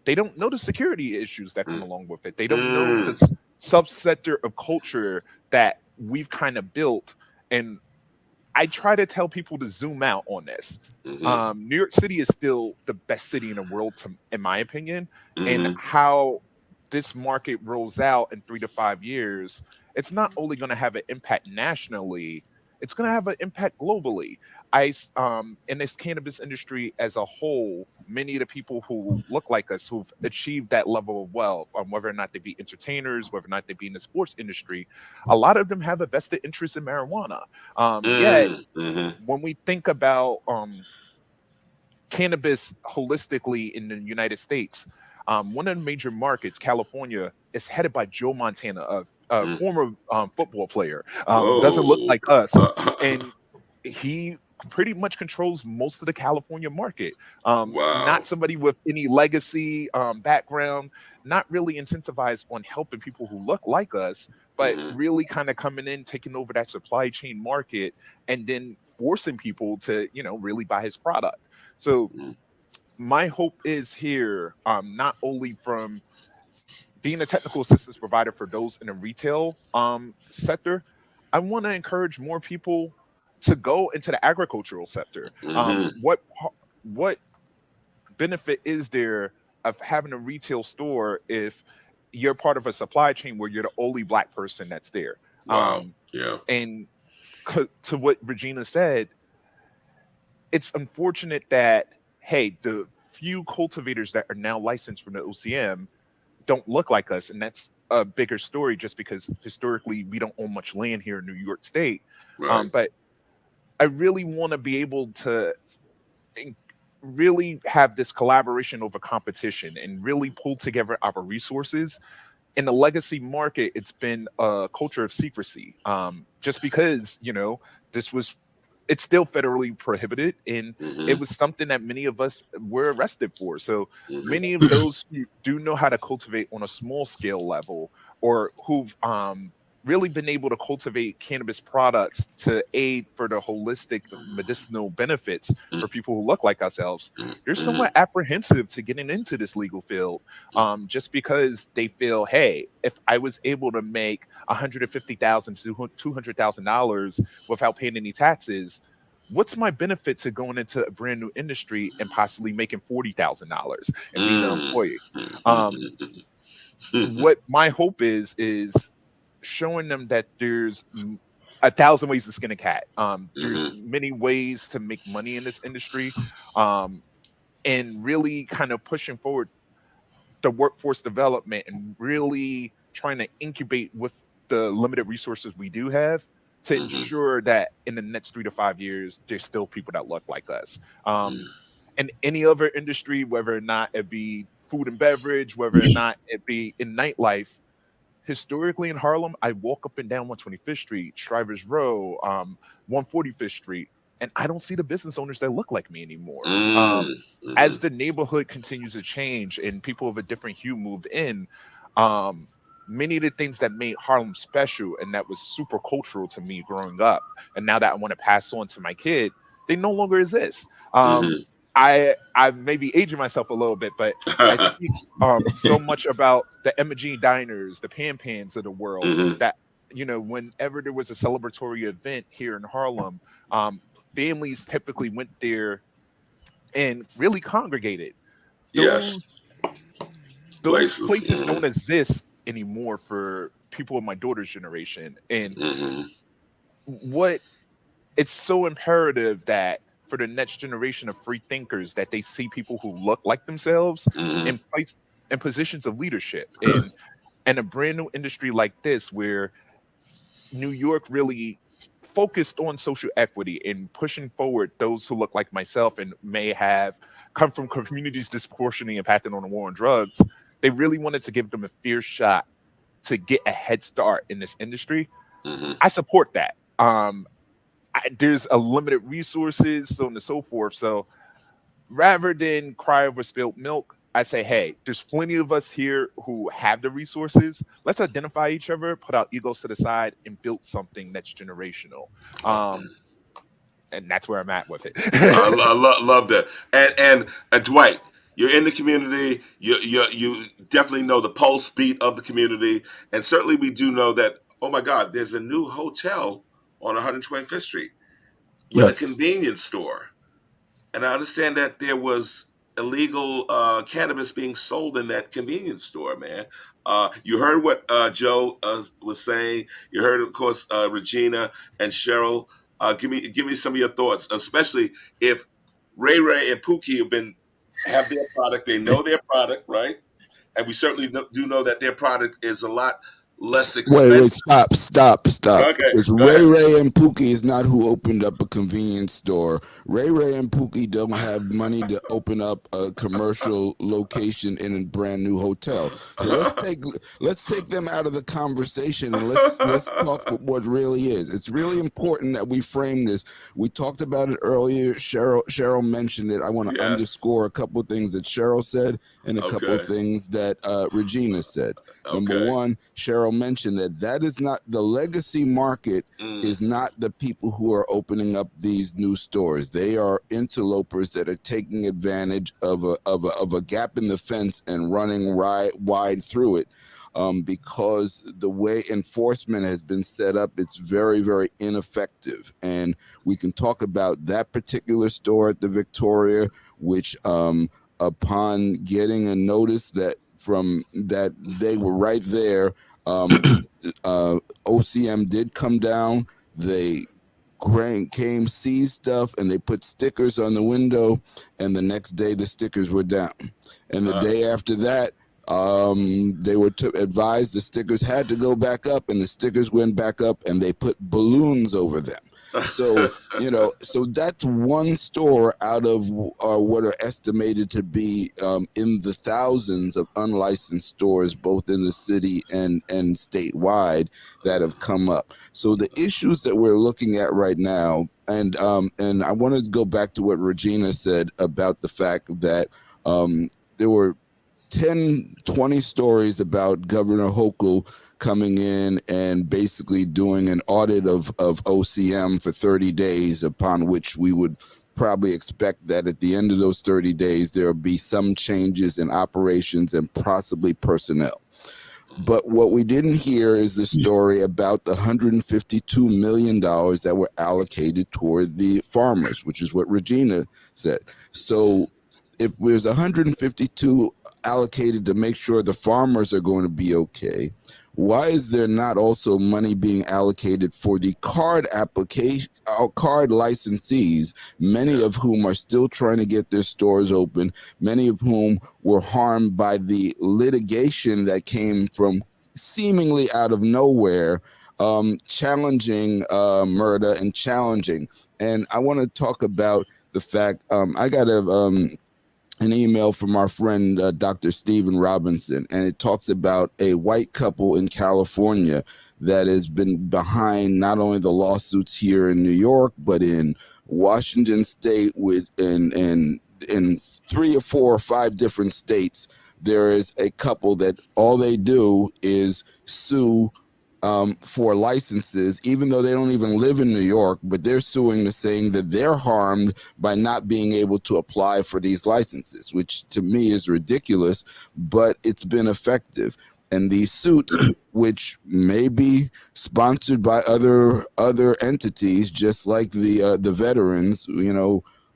they don't know the security issues that come along with it. They don't know the subsector of culture that we've kind of built. And I try to tell people to zoom out on this. New York City is still the best city in the world, in my opinion, and how this market rolls out in 3 to 5 years, it's not only going to have an impact nationally, it's going to have an impact globally. In this cannabis industry as a whole, many of the people who look like us, who've achieved that level of wealth, whether or not they be entertainers, whether or not they be in the sports industry, a lot of them have a vested interest in marijuana. Yet, when we think about cannabis holistically in the United States, one of the major markets, California, is headed by Joe Montana, a former football player. Doesn't look like us, and he pretty much controls most of the California market. Wow. Not somebody with any legacy background, not really incentivized on helping people who look like us, but really kind of coming in, taking over that supply chain market, and then forcing people to, really buy his product. So my hope is here, not only from being a technical assistance provider for those in the retail sector, I want to encourage more people to go into the agricultural sector. What benefit is there of having a retail store if you're part of a supply chain where you're the only Black person that's there? Wow. Yeah. And to what Regina said, it's unfortunate that, hey, the few cultivators that are now licensed from the OCM don't look like us, and that's a bigger story just because historically we don't own much land here in New York State. Right. But I really want to be able to really have this collaboration over competition and really pull together our resources. In the legacy market, it's been a culture of secrecy, just because, it's still federally prohibited, and it was something that many of us were arrested for. So many of those who do know how to cultivate on a small scale level, or who've really been able to cultivate cannabis products to aid for the holistic medicinal benefits for people who look like ourselves, they're somewhat apprehensive to getting into this legal field, just because they feel, hey, if I was able to make $150,000 to $200,000 without paying any taxes, what's my benefit to going into a brand new industry and possibly making $40,000 and being an employee? What my hope is showing them that there's 1,000 ways to skin a cat. There's many ways to make money in this industry, and really kind of pushing forward the workforce development and really trying to incubate with the limited resources we do have to ensure that in the next 3 to 5 years, there's still people that look like us. And any other industry, whether or not it be food and beverage, whether or not it be in nightlife, historically in Harlem, I walk up and down 125th Street, Shriver's Row, 145th Street, and I don't see the business owners that look like me anymore. As the neighborhood continues to change and people of a different hue moved in, many of the things that made Harlem special and that was super cultural to me growing up, and now that I want to pass on to my kid, they no longer exist. I may be aging myself a little bit, but I speak so much about the Imogene Diners, the Pan Pans of the world, that, whenever there was a celebratory event here in Harlem, families typically went there and really congregated. Yes. Those places don't exist anymore for people of my daughter's generation. And it's so imperative that for the next generation of free thinkers, that they see people who look like themselves in positions of leadership. And a brand new industry like this, where New York really focused on social equity and pushing forward those who look like myself and may have come from communities disproportionately impacted on the war on drugs. They really wanted to give them a fair shot to get a head start in this industry. I support that. There's a limited resources, so on and so forth. So rather than cry over spilled milk, I say, hey, there's plenty of us here who have the resources. Let's identify each other, put our egos to the side, and build something that's generational. And that's where I'm at with it. Love that. And Dwight, you're in the community. You definitely know the pulse beat of the community, and certainly we do know that. Oh my God, there's a new hotel on 125th Street with a convenience store, and I understand that there was illegal cannabis being sold in that convenience store. Man, you heard what Joe was saying. You heard, of course, Regina and Scheril. Give me some of your thoughts, especially if Ray and Pookie have their product. They know their product, right? And we certainly do know that their product is a lot less expensive. Wait, stop. Okay, Because go ahead. Ray and Pookie is not who opened up a convenience store. Ray and Pookie don't have money to open up a commercial location in a brand new hotel. So let's take them out of the conversation and let's talk what really is. It's really important that we frame this. We talked about it earlier. Scheril mentioned it. I want to underscore a couple of things that Scheril said and a couple of things that Regina said. Number one, Scheril mentioned that is not the legacy market. Is not the people who are opening up these new stores. They are interlopers that are taking advantage of a gap in the fence and running wide through it. Because the way enforcement has been set up, it's very, very ineffective. And we can talk about that particular store at the Victoria, which upon getting a notice that they were right there, OCM did come down. They came, seized stuff, and they put stickers on the window, and the next day the stickers were down. And the day after that, they were advised the stickers had to go back up, and the stickers went back up, and they put balloons over them. So, so that's one store out of what are estimated to be in the thousands of unlicensed stores, both in the city and statewide, that have come up. So the issues that we're looking at right now, and I wanted to go back to what Regina said about the fact that there were 10, 20 stories about Governor Hochul coming in and basically doing an audit of OCM for 30 days, upon which we would probably expect that at the end of those 30 days, there will be some changes in operations and possibly personnel. But what we didn't hear is the story about the $152 million that were allocated toward the farmers, which is what Regina said. So if there's 152 allocated to make sure the farmers are going to be okay, why is there not also money being allocated for the card licensees, many of whom are still trying to get their stores open, many of whom were harmed by the litigation that came from seemingly out of nowhere, challenging MRTA and challenging. And I want to talk about the fact, I got an email from our friend Dr. Stephen Robinson, and it talks about a white couple in California that has been behind not only the lawsuits here in New York, but in Washington State, in 3 or 4 or 5 different states. There is a couple that all they do is sue for licenses, even though they don't even live in New York, but they're suing to saying that they're harmed by not being able to apply for these licenses, which to me is ridiculous, but it's been effective. And these suits, which may be sponsored by other entities, just like the veterans,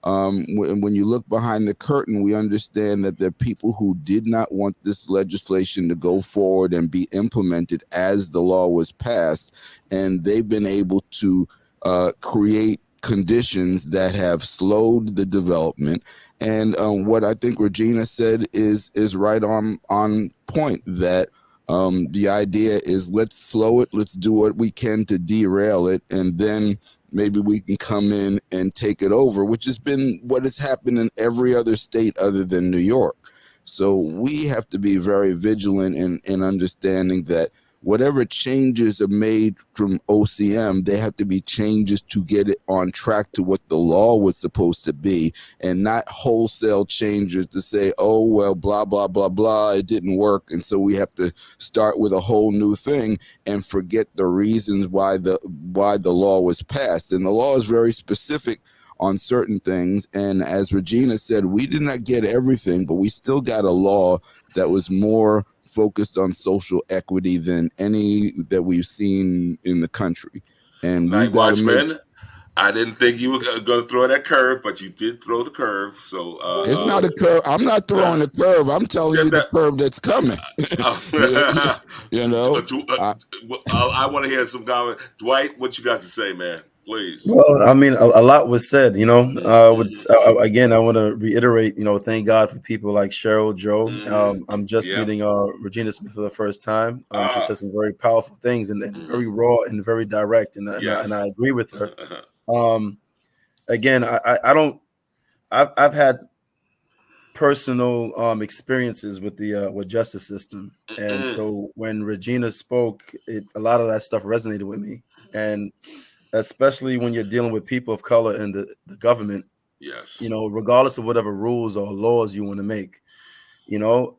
when you look behind the curtain, we understand that there are people who did not want this legislation to go forward and be implemented as the law was passed, and they've been able to create conditions that have slowed the development. And what I think Regina said is right on point, that the idea is let's slow it, let's do what we can to derail it, and then maybe we can come in and take it over, which has been what has happened in every other state other than New York. So we have to be very vigilant in understanding that whatever changes are made from OCM, they have to be changes to get it on track to what the law was supposed to be, and not wholesale changes to say, oh, well, blah, blah, blah, blah, it didn't work, and so we have to start with a whole new thing and forget the reasons why the law was passed. And the law is very specific on certain things. And as Regina said, we did not get everything, but we still got a law that was more focused on social equity than any that we've seen in the country. And Night Watchman, I didn't think you were going to throw that curve, but you did throw the curve. So it's not a curve. I'm not throwing a curve. I'm telling you the curve that's coming. You know, I want to hear some comment. Dwight, what you got to say, man? Please. Well, I mean, a lot was said, you know. Again, I want to reiterate, you know, thank God for people like Scheril, Joe. I'm just meeting Regina Smith for the first time. She said some very powerful things and very raw and very direct, and I agree with her. Again, I've had personal experiences with the with justice system, and so when Regina spoke, a lot of that stuff resonated with me, and especially when you're dealing with people of color in the government. Yes. You know, regardless of whatever rules or laws you want to make, you know,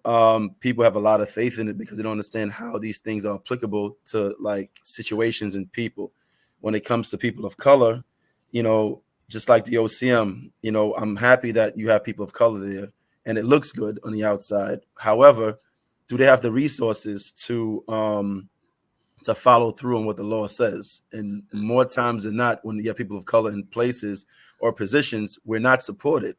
people have a lot of faith in it because they don't understand how these things are applicable to like situations and people. When it comes to people of color, you know, just like the OCM, you know, I'm happy that you have people of color there and it looks good on the outside. However, do they have the resources to follow through on what the law says? And more times than not, when you have people of color in places or positions, we're not supported.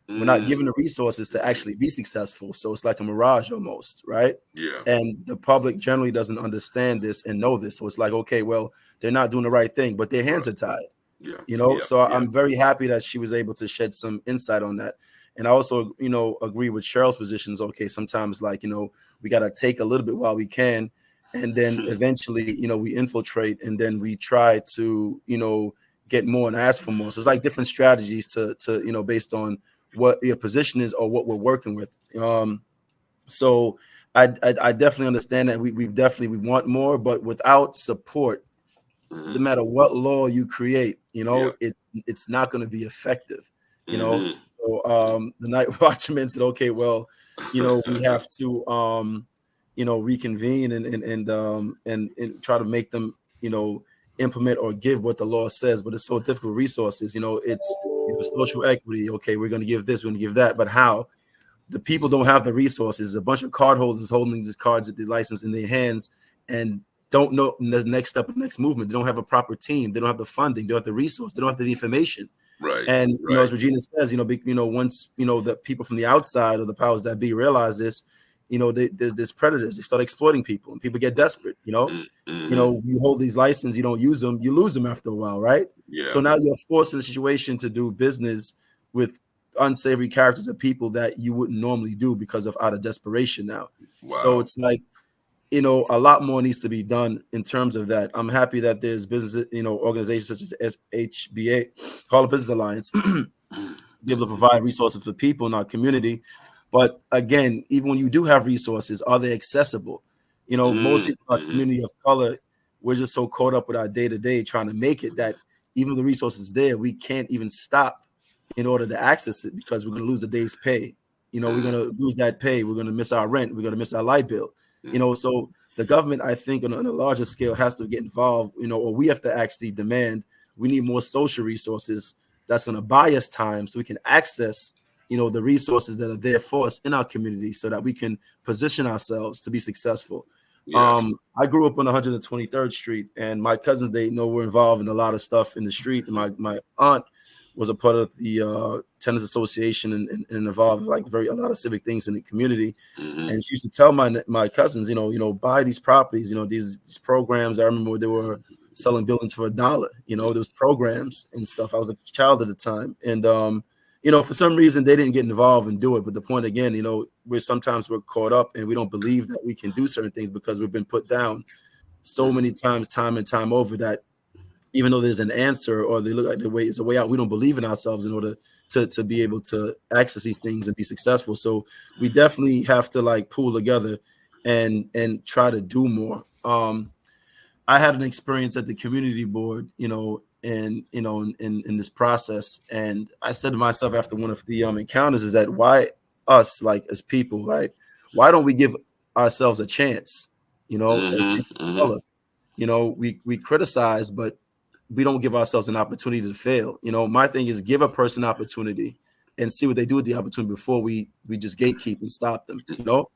We're not given the resources to actually be successful. So it's like a mirage almost, right? Yeah. And the public generally doesn't understand this and know this. So it's like, okay, well, they're not doing the right thing, but their hands are tied. Yeah. You know, so I'm very happy that she was able to shed some insight on that. And I also, you know, agree with Cheril's positions. Okay, sometimes like, you know, we got to take a little bit while we can. And then eventually, you know, we infiltrate and then we try to, you know, get more and ask for more. So it's like different strategies to you know, based on what your position is or what we're working with. So I definitely understand that we definitely want more, but without support, no matter what law you create, you know, it's not going to be effective. You know, so the Night Watchman said, okay, well, you know, we have to you know, reconvene and try to make them, you know, implement or give what the law says. But it's so difficult. Resources, you know, it's social equity. Okay, we're going to give this, we're going to give that, but how? The people don't have the resources. A bunch of card holders holding these cards at the license in their hands and don't know the next step, the next movement. They don't have a proper team. They don't have the funding. They don't have the resource. They don't have the information. Right. And you know, as Regina says, you know, once you know the people from the outside or the powers that be realize this, you know, there's predators. They start exploiting people, and people get desperate. You know, you know, you hold these licenses, you don't use them, you lose them after a while, right? Yeah. So now you're forced in a situation to do business with unsavory characters of people that you wouldn't normally do because of out of desperation now. Wow. So it's like, you know, a lot more needs to be done in terms of that. I'm happy that there's business, you know, organizations such as HBA, Harlem Business Alliance, to be able to provide resources for people in our community. But again, even when you do have resources, are they accessible? You know, most people in our community of color, we're just so caught up with our day-to-day trying to make it that even the resources there, we can't even stop in order to access it because we're going to lose a day's pay. You know, we're going to lose that pay. We're going to miss our rent. We're going to miss our light bill. You know, so the government, I think, on a larger scale has to get involved, you know, or we have to actually demand we need more social resources that's going to buy us time so we can access, you know, the resources that are there for us in our community so that we can position ourselves to be successful. Yes. I grew up on 123rd Street, and my cousins, they know we're involved in a lot of stuff in the street. And my aunt was a part of the tenants association and involved like a lot of civic things in the community. And she used to tell my cousins, you know, buy these properties, you know, these programs. I remember they were selling buildings for $1, you know, those programs and stuff. I was a child at the time. And, you know, for some reason they didn't get involved and do it. But the point again, you know, we're caught up and we don't believe that we can do certain things because we've been put down so many times, time and time over, that even though there's an answer or they look like it's a way out, we don't believe in ourselves in order to be able to access these things and be successful. So we definitely have to like pool together and try to do more. I had an experience at the community board, in this process, and I said to myself after one of the encounters is that why us, like as people, right? Why don't we give ourselves a chance? As people of color, we criticize, but we don't give ourselves an opportunity to fail. My thing is give a person opportunity and see what they do with the opportunity before we just gatekeep and stop them.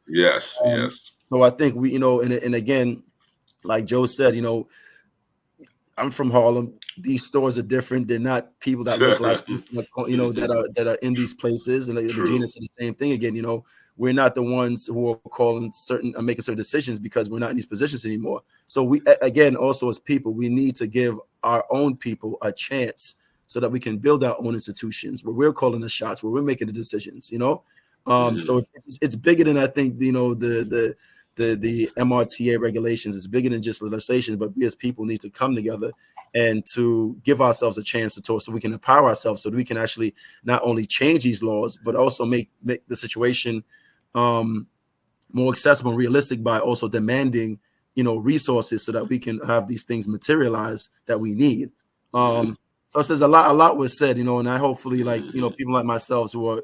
Yes, yes. So I think we, and again, like Joe said, I'm from Harlem. These stores are different. They're not people that look like that are in these places. And Regina said the same thing again. We're not the ones who are calling making certain decisions because we're not in these positions anymore. So we, again, also as people, we need to give our own people a chance so that we can build our own institutions where we're calling the shots, where we're making the decisions. So it's bigger than I think. The MRTA regulations is bigger than just legislation, but we as people need to come together and to give ourselves a chance to talk so we can empower ourselves so that we can actually not only change these laws, but also make the situation more accessible and realistic by also demanding, resources so that we can have these things materialize that we need. So it says a lot was said, and I hopefully people like myself who are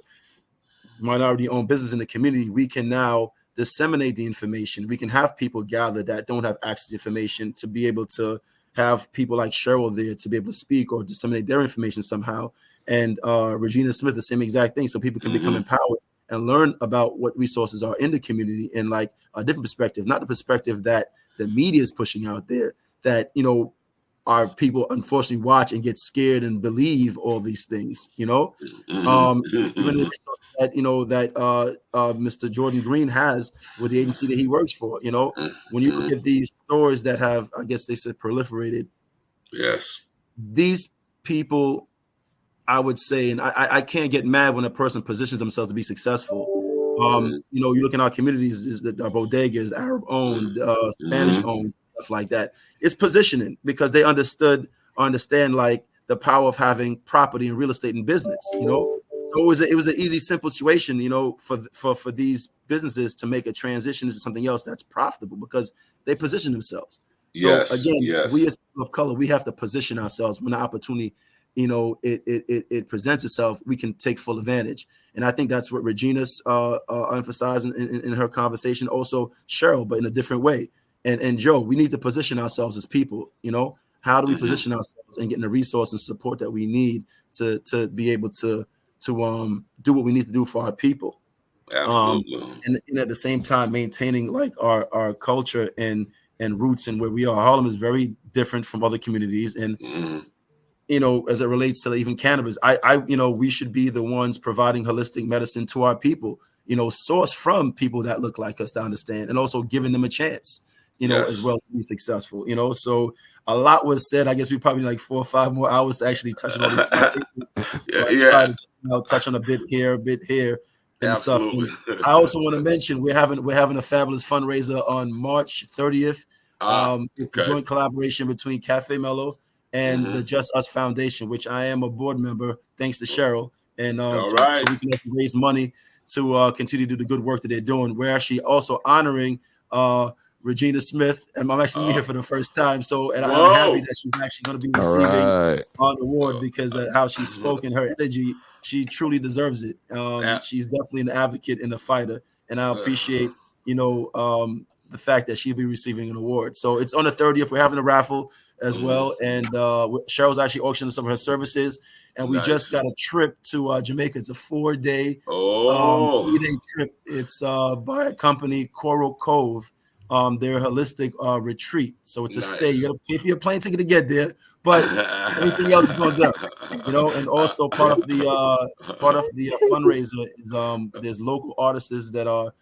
minority-owned business in the community, we can now disseminate the information. We can have people gather that don't have access to information to be able to have people like Scheril there to be able to speak or disseminate their information somehow. And Regina Smith, the same exact thing, so people can become empowered and learn about what resources are in the community in like a different perspective, not the perspective that the media is pushing out there, that, our people unfortunately watch and get scared and believe all these things, even the that Mr. Jordan Green has with the agency that he works for. When you look at these stores that have, I guess they said, proliferated. Yes, these people, I would say, and I can't get mad when a person positions themselves to be successful. You look in our communities, is that bodegas, Arab owned, Spanish owned, stuff like that. It's positioning because they understand like the power of having property and real estate and business. So it was an easy, simple situation, for these businesses to make a transition into something else that's profitable because they position themselves. So again, we as people of color, we have to position ourselves when the opportunity, it presents itself, we can take full advantage. And I think that's what Regina's emphasized in her conversation. Also Scheril, but in a different way. And Joe, we need to position ourselves as people. How do we position ourselves and getting the resources and support that we need to be able to do what we need to do for our people. Absolutely. And at the same time, maintaining like our culture and roots and where we are. Harlem is very different from other communities. And, as it relates to even cannabis, we should be the ones providing holistic medicine to our people, sourced from people that look like us to understand, and also giving them a chance, as well to be successful, so a lot was said. I guess we probably like 4 or 5 more hours to actually touch on all these topics. So I try to touch on a bit here and Absolutely. stuff. And I also want to mention we're having a fabulous fundraiser on March 30th. It's a joint collaboration between Cafe Melo and the Just Us Foundation, which I am a board member, thanks to Scheril. And so we can raise money to continue to do the good work that they're doing. We're actually also honoring Regina Smith, and I'm actually here for the first time. And I'm happy that she's actually going to be receiving an award because of how she's spoken, her energy. She truly deserves it. She's definitely an advocate and a fighter, and I appreciate, the fact that she'll be receiving an award. So it's on the 30th. We're having a raffle as well, and Cheryl's actually auctioning some of her services, and we just got a trip to Jamaica. It's a 4-day, 3-day trip. It's by a company, Coral Cove. Their holistic retreat. So it's a stay. You gotta pay for your plane ticket to get there, but everything else is on them. And also part of the fundraiser is there's local artists that are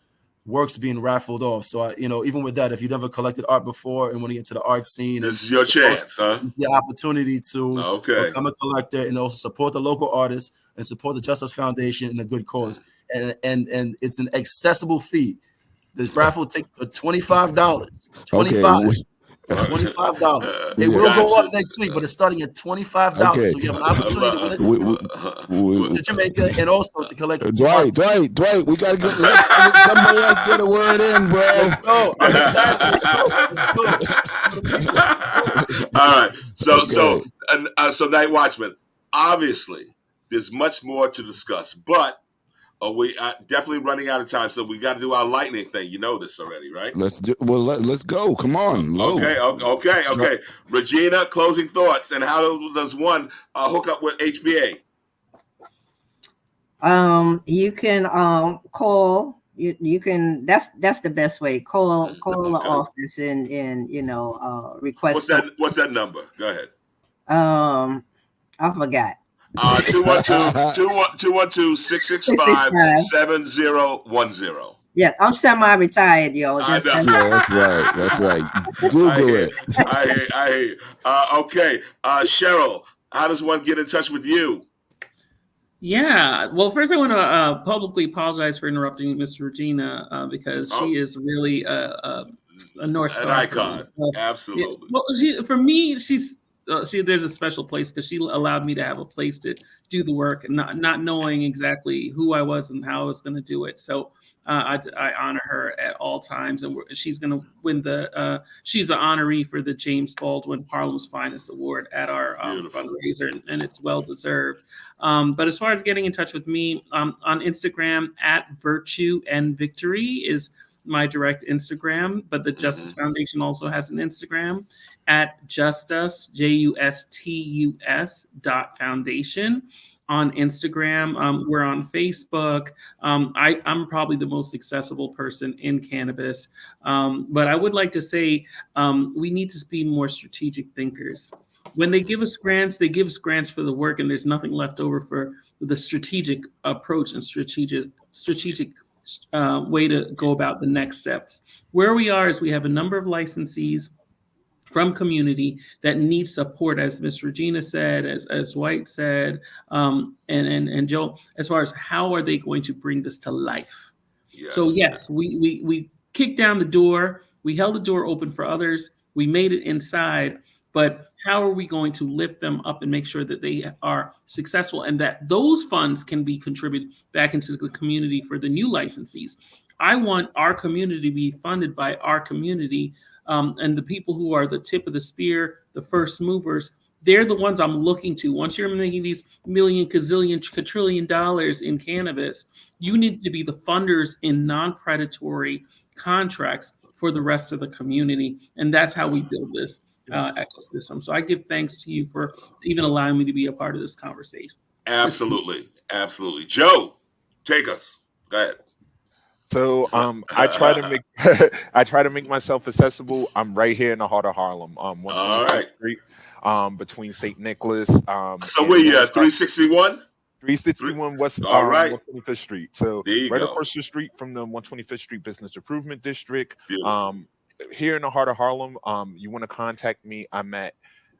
works being raffled off. So even with that, if you've never collected art before and want to get into the art scene, this is your chance, huh? It's the opportunity to become a collector and also support the local artists and support the Justice Foundation and a good cause. And it's an accessible fee. This raffle takes $25. $25. Okay. $25. It will go up next week, but it's starting at $25. Okay. So you have an opportunity to win to Jamaica and also to collect. Dwight, we gotta get somebody else get a word in, bro. Let's go. I'm excited. Let's go. All right. So Night Watchman, obviously, there's much more to discuss, but we are definitely running out of time, so we got to do our lightning thing. You know this already, right? Let's go. Come on. Okay. Regina, closing thoughts, and how does one hook up with HBA? You can call. You can. That's the best way. Call the office and request. What's that number? Go ahead. I forgot. 212-665-7010. Yeah, I'm semi-retired, yo. That's right. Google it. I hear you. Okay, Scheril, how does one get in touch with you? Yeah, well, first I want to publicly apologize for interrupting Miss Regina because she is really a North Star. An icon, absolutely. Well, for me, there's a special place because she allowed me to have a place to do the work, not knowing exactly who I was and how I was going to do it. So I honor her at all times, and she's going to win she's an honoree for the James Baldwin Harlem's Finest Award at our fundraiser, and it's well deserved. But as far as getting in touch with me, on Instagram @virtue&victory is my direct Instagram, but the Justice Foundation also has an Instagram @justus JUSTUS.foundation. On Instagram, we're on Facebook. I'm probably the most accessible person in cannabis, but I would like to say we need to be more strategic thinkers. When they give us grants for the work, and there's nothing left over for the strategic approach and strategic way to go about the next steps. Where we are is we have a number of licensees from community that need support, as Ms. Regina said, as Dwight said, and Joe, as far as how are they going to bring this to life. Yes. So yes, we kicked down the door, we held the door open for others, we made it inside, but how are we going to lift them up and make sure that they are successful and that those funds can be contributed back into the community for the new licensees? I want our community to be funded by our community, and the people who are the tip of the spear, the first movers. They're the ones I'm looking to. Once you're making these million, gazillion, quadrillion dollars in cannabis, you need to be the funders in non-predatory contracts for the rest of the community. And that's how we build this ecosystem. So I give thanks to you for even allowing me to be a part of this conversation. Absolutely. Joe, take us. Go ahead. So I try to make myself accessible. I'm right here in the heart of Harlem, 125th Street, between St. Nicholas. So where you at? 361? 361 West 125th Street. So right across the street from the 125th Street Business Improvement District. Here in the heart of Harlem. You want to contact me? I'm at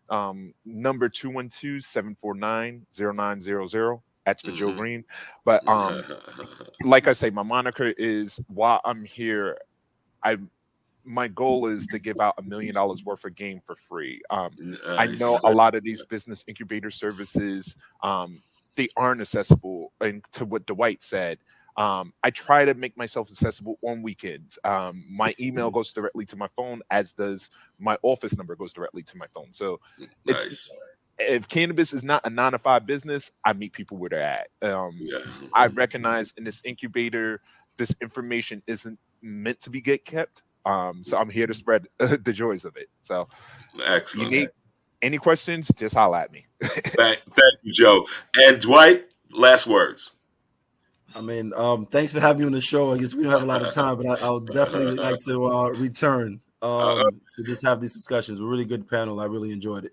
number 212-749-0900. That's for Joe Green. But like I say, my moniker is, while I'm here, my goal is to give out $1 million worth of game for free. I know a lot of these business incubator services, they aren't accessible. And to what Dwight said, I try to make myself accessible on weekends. My email goes directly to my phone, as does my office number goes directly to my phone. So if cannabis is not a 9-to-5 business, I meet people where they're at. I recognize in this incubator, this information isn't meant to be kept. So I'm here to spread the joys of it. So excellent. You need any questions, just holler at me. Thank you, Joe. And Dwight, last words. I mean, thanks for having me on the show. I guess we don't have a lot of time, but I would definitely like to return to just have these discussions. We're a really good panel. I really enjoyed it,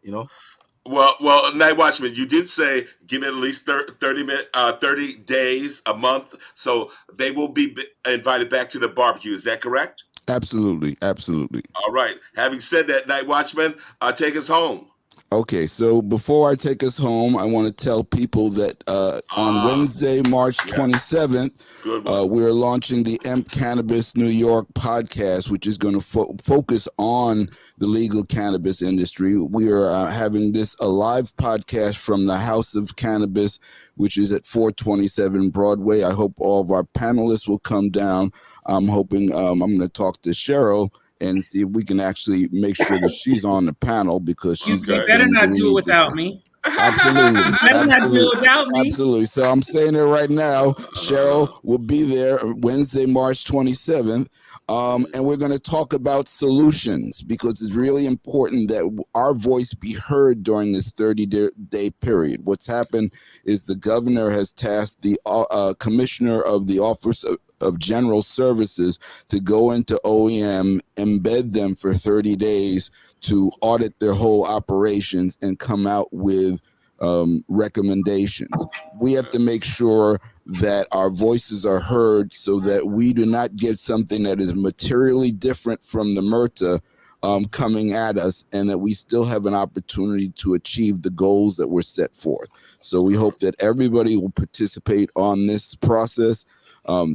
Well, Night Watchman, you did say give it at least 30 days, a month, so they will be invited back to the barbecue. Is that correct? Absolutely. All right. Having said that, Night Watchman, take us home. Okay, so before I take us home, I want to tell people that on Wednesday, March 27th, Good one. we're launching the Cannabis New York podcast, which is going to focus on the legal cannabis industry. We are having this a live podcast from the House of Cannabis, which is at 427 Broadway. I hope all of our panelists will come down. I'm hoping I'm going to talk to Scheril and see if we can actually make sure that she's on the panel, because she's You got better things that not we do it need without to. me. Absolutely. You better not do it without me. Absolutely. So I'm saying it right now. Scheril will be there Wednesday, March 27th. And we're going to talk about solutions, because it's really important that our voice be heard during this 30-day period. What's happened is the governor has tasked the commissioner of the Office of General Services to go into OEM, embed them for 30 days to audit their whole operations and come out with recommendations. We have to make sure that our voices are heard, so that we do not get something that is materially different from the MRTA coming at us, and that we still have an opportunity to achieve the goals that were set forth. So we hope that everybody will participate on this process.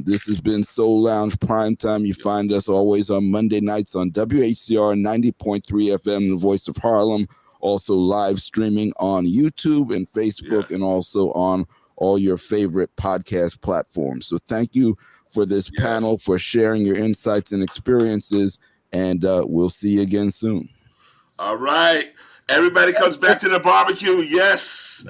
This has been Soul Lounge Primetime. You find us always on Monday nights on WHCR 90.3 FM, the voice of Harlem. Also live streaming on YouTube and Facebook, and also on all your favorite podcast platforms. So thank you for this panel, for sharing your insights and experiences, and we'll see you again soon. All right. Everybody comes back to the barbecue. Yes.